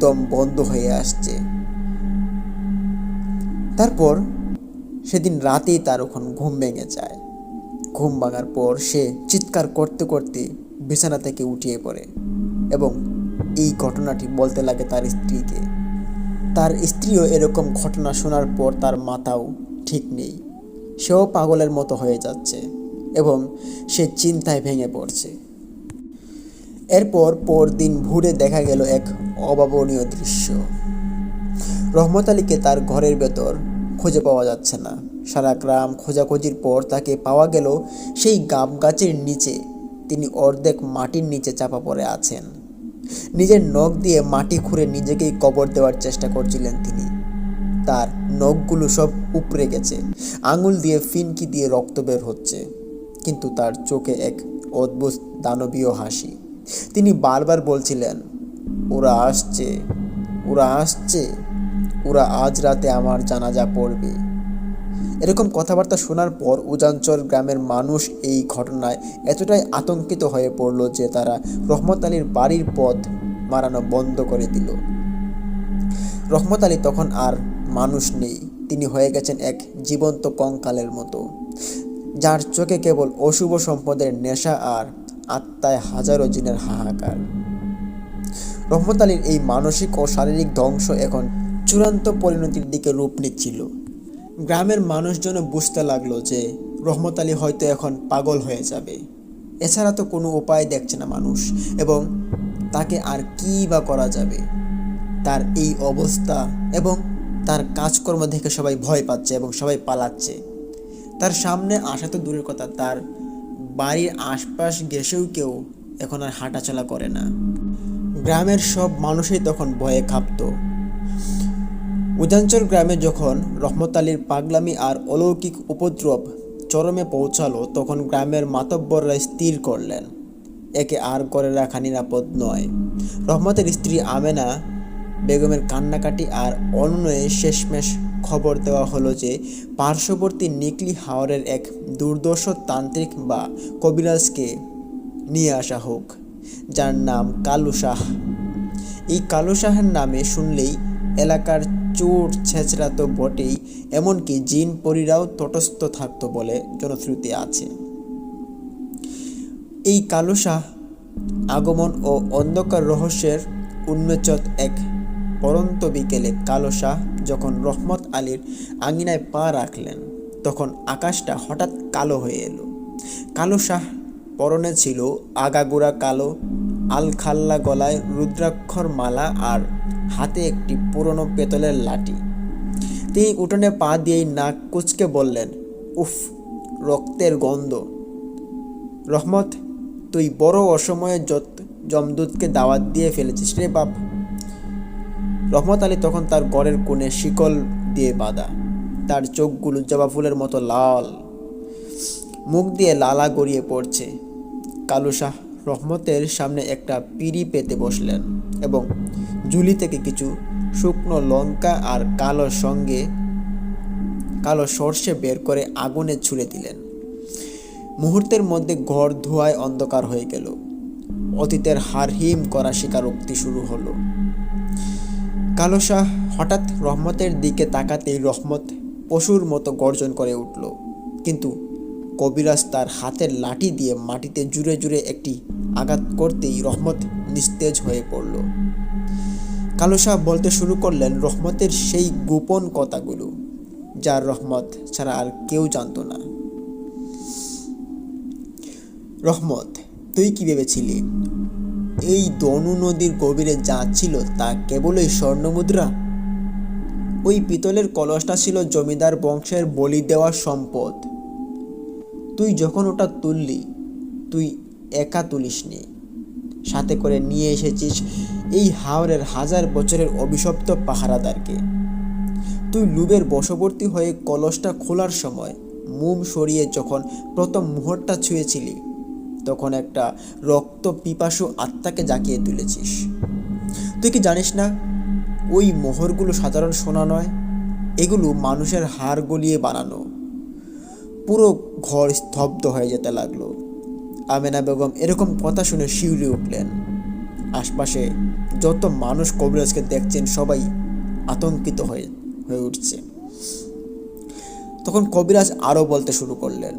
দম বন্ধ হয়ে আসছে। তারপর সেদিন রাতেই তার ওখান ঘুম ভেঙে যায়। ঘুম ভাঙার পর সে চিৎকার করতে করতে বিছানা থেকে উঠিয়ে পড়ে এবং এই ঘটনাটি বলতে লাগে তার স্ত্রীকে। তার স্ত্রীও এরকম ঘটনা শোনার পর তার মাথাও ঠিক নেই, সেও পাগলের মতো হয়ে যাচ্ছে এবং সে চিন্তায় ভেঙে পড়ছে। এরপর পরদিন ভোরে দেখা গেল এক অভাবনীয় দৃশ্য। রহমত আলীকে তার ঘরের ভেতর খুঁজে পাওয়া যাচ্ছে না। সারা গ্রাম খোঁজাখুঁজির পর তাকে পাওয়া গেল সেই গাব গাছের নিচে। তিনি অর্ধেক মাটির নিচে চাপা পড়ে আছেন। নিজের নখ দিয়ে মাটি খুঁড়ে নিজেকেই কবর দেওয়ার চেষ্টা করছিলেন তিনি। তার নখগুলো সব উপড়ে গেছে, আঙুল দিয়ে ফিনকি দিয়ে রক্ত বের হচ্ছে, কিন্তু তার চোখে এক অদ্ভুত দানবীয় হাসি। তিনি বারবার বলছিলেন, ওরা আসছে, ওরা আসছে, ওরা আজ রাতে আমার জানাজা পড়বে। এরকম কথাবার্তা শোনার পর উজানচর গ্রামের মানুষ এই ঘটনায় এতটাই আতঙ্কিত হয়ে পড়ল যে তারা রহমত আলীর বাড়ির পথ মারানো বন্ধ করে দিল। রহমত আলী তখন আর মানুষ নেই, তিনি হয়ে গেছেন এক জীবন্ত কঙ্কালের মতো, যার চোখে কেবল অশুভ সম্পদের নেশা আর আত্মায় হাজারো জিনের হাহাকার। রহমত আলীর এই মানসিক ও শারীরিক ধ্বংস এখন চূড়ান্ত পরিণতির দিকে রূপ নিচ্ছিল। গ্রামের মানুষজন বুঝতে লাগলো যে রহমত আলী হয়তো এখন পাগল হয়ে যাবে, এছাড়া তো কোনো উপায় দেখছে না মানুষ, এবং তাকে আর কী বা করা যাবে। তার এই অবস্থা এবং তার কাজকর্ম দেখে সবাই ভয় পাচ্ছে এবং সবাই পালাচ্ছে। তার সামনে আসা তো দূরের কথা, তার বাড়ির আশপাশ ঘেঁষেও কেউ এখন আর হাঁটাচলা করে না। গ্রামের সব মানুষই তখন ভয়ে কাঁপত। উজানচর গ্রামে যখন রহমত আলীর পাগলামি আর অলৌকিক উপদ্রব চরমে পৌঁছালো, তখন গ্রামের মাতব্বররা স্থির করলেন একে আর করে রাখা নিরাপদ নয়। রহমতের স্ত্রী আমেনা বেগমের কান্নাকাটি আর অনুনয়ে শেষমেশ খবর দেওয়া হলো যে পার্শ্ববর্তী নিকলি হাওরের এক দুর্দর্শ তান্ত্রিক বা কবিরাজকে নিয়ে আসা হোক, যার নাম কালু শাহ। এই কালু শাহের নামে শুনলেই এলাকার চোর ছেঁচড়া তো বটেই, এমনকি জিন পরীরাও তটস্থ থাকতো বলে জনশ্রুতি আছে। এই কালু শাহ আগমন ও অন্ধকার রহস্যের উন্মোচক এক পরন্ত বিকেলে কালু শাহ যখন রহমত আলীর আঙিনায় পা রাখলেন, তখন আকাশটা হঠাৎ কালো হয়ে এলো। কালু শাহ পরনে ছিল আগাগোড়া কালো আলখাল্লা, গলায় রুদ্রাক্ষর মালা আর হাতে একটি পুরনো পেতলের লাঠি। তিনি উঠোনে পা দিয়েই নাক কুঁচকে বললেন, উফ, রক্তের গন্ধ! রহমত, তুই বড় অসময়ে যমদূতকে দাওয়াত দিয়ে ফেলেছিস রে বাপ। রহমত আলী তখন তার ঘরের কোণে শিকল দিয়ে বাঁধা, তার চোখগুলো জবা ফুলের মতো লাল, মুখ দিয়ে লালা গড়িয়ে পড়ছে। কালু শাহ রহমতের সামনে একটা পিঁড়ি পেতে বসলেন এবং ঝুলি থেকে কিছু শুকনো লঙ্কা আর কালো সর্ষে বের করে আগুনে ছুঁড়ে দিলেন। মুহূর্তের মধ্যে ঘর ধোঁয়ায় অন্ধকার হয়ে গেল। অতীতের হারহিম করা স্বীকারোক্তি শুরু হলো। কালু শাহ হঠাৎ রহমতের দিকে তাকাতেই রহমত পশুর মতো গর্জন করে উঠল, কিন্তু কবিরাজ তার হাতের লাঠি দিয়ে মাটিতে জুড়ে জুড়ে একটি আঘাত করতেই রহমত নিস্তেজ হয়ে পড়ল। কালু শাহ বলতে শুরু করলেন রহমতের সেই গোপন কথাগুলো, যার রহমত ছাড়া আর কেউ জানত না। রহমত, তুই কি ভেবেছিলি এই দনু নদীর গভীরে যা ছিল তা কেবলই স্বর্ণমুদ্রা? ওই পিতলের কলসটা ছিল জমিদার বংশের বলি দেওয়া সম্পদ। তুই যখন ওটা তুললি, তুই একা তুলিসনি, সাথে করে নিয়ে এসেছিস এই হাওরের হাজার বছরের অভিশপ্ত পাহারাদারকে। তুই লুবের বশবর্তী হয়ে কলসটা খোলার সময় মোম সরিয়ে যখন প্রথম মোহরটা ছুঁয়েছিলি, তখন একটা রক্ত পিপাসু আত্মাকে জাগিয়ে তুলেছিস। তুই কি জানিস না ওই মোহরগুলো সাধারণ সোনা নয়, এগুলো মানুষের হাড় গলিয়ে বানানো। পুরো ঘর স্তব্ধ হয়ে যেতে লাগলো। আমেনা বেগম এরকম কথা শুনে শিউরে উঠলেন। আশপাশে যত মানুষ কবিরাজকে দেখছেন সবাই আতঙ্কিত হয়ে উঠছে। তখন কবিরাজ আরও বলতে শুরু করলেন,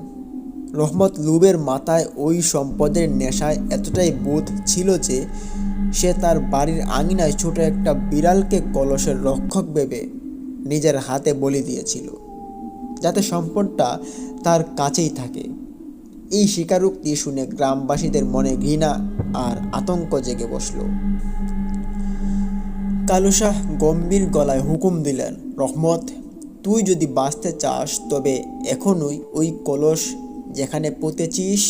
রহমত লুবের মাথায় ওই সম্পদের নেশায় এতটাই বোধ ছিল যে সে তার বাড়ির আঙিনায় ছোট একটা বিড়ালকে কলসের রক্ষক ভেবে নিজের হাতে বলি দিয়েছিল, যাতে সম্পদটা তার কাছেই থাকে। এই স্বীকারোক্তি শুনে গ্রামবাসীদের মনে ঘৃণা আর আতঙ্ক জেগে বসল। কালু শাহ গম্ভীর গলায় হুকুম দিলেন, রহমত, তুই যদি বাঁচতে চাস তবে এখনই ওই কলস যেখানে পুঁতেছিস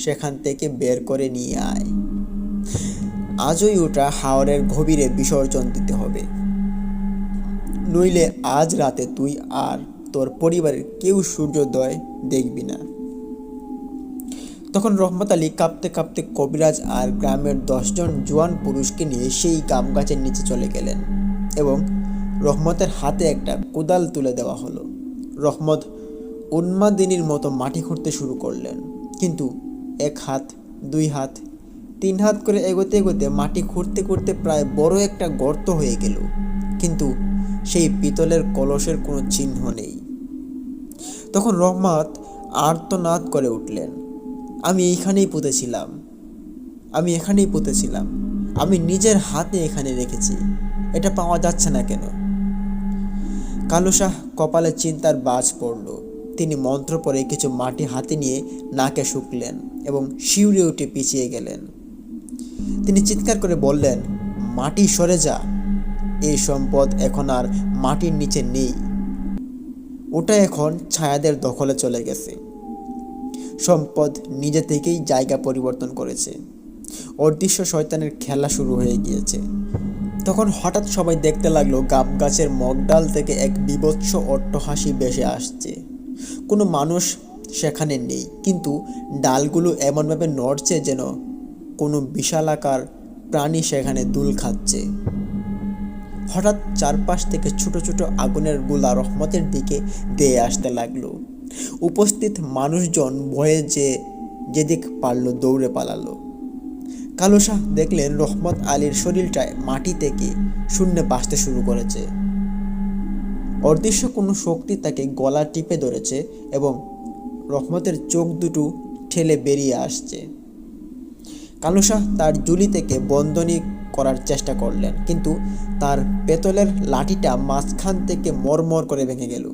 সেখান থেকে বের করে নিয়ে আয়। আজই ওটা হাওরের গভীরে বিসর্জন দিতে হবে, নইলে আজ রাতে তুই আর তোর পরিবারের কেউ সূর্যোদয় দেখবি না। তখন রহমত আলী কাঁপতে কাঁপতে কবিরাজ আর গ্রামের 10 জন জোয়ান পুরুষকে নিয়ে সেই গাম গাছের নিচে চলে গেলেন এবং রহমতের হাতে একটা কোদাল তুলে দেওয়া হলো। রহমত উন্মাদিনীর মতো মাটি খুঁড়তে শুরু করলেন। কিন্তু 1 হাত, 2 হাত, 3 হাত করে এগোতে এগোতে মাটি খুঁড়তে খুঁড়তে প্রায় বড় একটা গর্ত হয়ে গেল। কিন্তু সেই পিতলের কলসের কোনো চিহ্ন নেই। তখন রহমত আর্তনাদ করে উঠলেন, আমি এখানেই পুঁতেছিলাম, আমি নিজের হাতে এখানে রেখেছি, এটা পাওয়া যাচ্ছে না কেন? কালু শাহ কপালে চিন্তার বাজ পড়ল। তিনি মন্ত্র পড়ে কিছু মাটি হাতে নিয়ে নাকে শুকলেন এবং শিউরে উঠে পিছিয়ে গেলেন। তিনি চিৎকার করে বললেন, মাটি সরে যা, এই সম্পদ এখন আর মাটির নিচে নেই, ওটা এখন ছায়াদের দখলে চলে গেছে। সম্পদ নিজে থেকেই জায়গা পরিবর্তন করেছে, অদৃশ্য শয়তানের খেলা শুরু হয়ে গিয়েছে। তখন হঠাৎ সবাই দেখতে লাগলো গাব গাছের মগডাল থেকে এক বীভৎস অট্টহাসি ভেসে আসছে। কোনো মানুষ সেখানে নেই, কিন্তু ডালগুলো এমনভাবে নড়ছে যেন কোনো বিশালাকার প্রাণী সেখানে দুল খাচ্ছে। হঠাৎ চারপাশ থেকে ছোট ছোট আগুনের গোলা রহমতের দিকে ধেয়ে আসতে লাগলো। উপস্থিত মানুষজন ভয়ে যেদিক পারল দৌড়ে পালালো। কালু শাহ দেখলেন রহমত আলীর শরীরটায় মাটি থেকে শূন্যে ভাসতে শুরু করেছে। অদৃশ্য কোনো শক্তি তাকে গলা টিপে ধরেছে এবং রহমতের চোখ দুটো ঠেলে বেরিয়ে আসছে। কালু শাহ তার জুলি থেকে বন্ধনী করার চেষ্টা করলেন, কিন্তু তার পেতলের লাঠিটা মাঝখান থেকে মরমর করে ভেঙে গেল।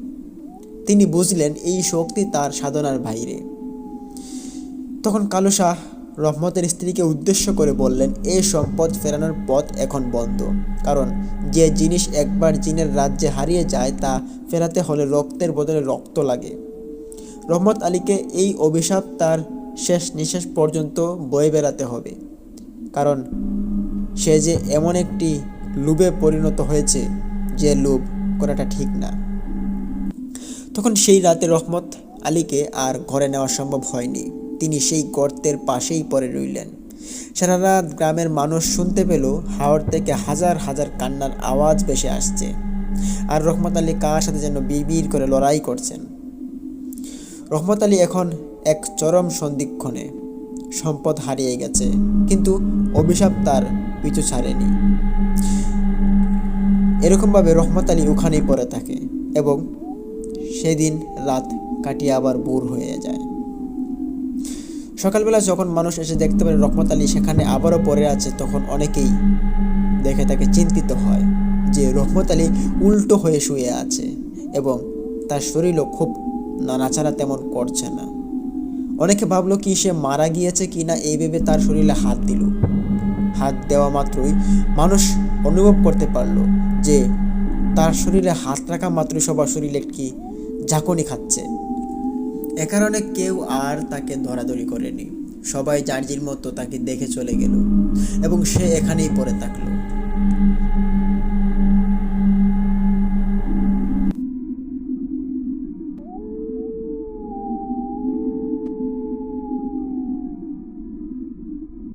তিনি বুঝলেন এই শক্তি তার সাধনার বাইরে। তখন কালু শাহ রহমতের স্ত্রীকে উদ্দেশ্য করে বললেন, এই সম্পদ ফেরানোর পথ এখন বন্ধ, কারণ যে জিনিস একবার জিনের রাজ্যে হারিয়ে যায় তা ফেরাতে হলে রক্তের বদলে রক্ত লাগে। রহমত আলীকে এই অভিশাপ তার শেষ নিঃশ্বাস পর্যন্ত বয়ে বেড়াতে হবে, কারণ সে যে এমন একটি লোভে পরিণত হয়েছে যে লোভ করাটা ঠিক না। তখন সেই রাতে রহমত আলীকে আর ঘরে নেওয়া সম্ভব হয়নি। তিনি সেই গর্তের পাশেই পড়ে রইলেন। সারা রাত গ্রামের মানুষ শুনতে পেল হাওর থেকে হাজার হাজার কান্নার আওয়াজ ভেসে আসছে, আর রহমত আলী কার সাথে যেন বিড়বিড় করে লড়াই করছেন। রহমত আলী এখন এক চরম সন্ধিক্ষণে। সম্পদ হারিয়ে গেছে, কিন্তু অভিশাপ তার পিছু ছাড়েনি। এরকমভাবে রহমত আলী ওখানেই পড়ে থাকে এবং সেদিন রাত কাটিয়ে আবার ভোর হয়ে যায়। সকালবেলা যখন মানুষ এসে দেখতে পারে রহমত আলী সেখানে আবারও পড়ে আছে, তখন অনেকেই দেখে তাকে চিন্তিত হয় যে রহমত আলী উল্টো হয়ে শুয়ে আছে এবং তার শরীরও খুব নাড়াচাড়া তেমন করছে না। অনেকে ভাবলো কি সে মারা গিয়েছে কি না, এই ভেবে তার শরীরে হাত দিল। হাত দেওয়া মাত্রই মানুষ অনুভব করতে পারলো যে তার শরীরে হাত রাখা মাত্রই সবার শরীরে কি ঝাঁকুনি খাচ্ছে। এ কারণে কেউ আর তাকে ধরাধরি করেনি, সবাই যার মতো তাকে দেখে চলে গেল এবং সে এখানেই পড়ে থাকলো।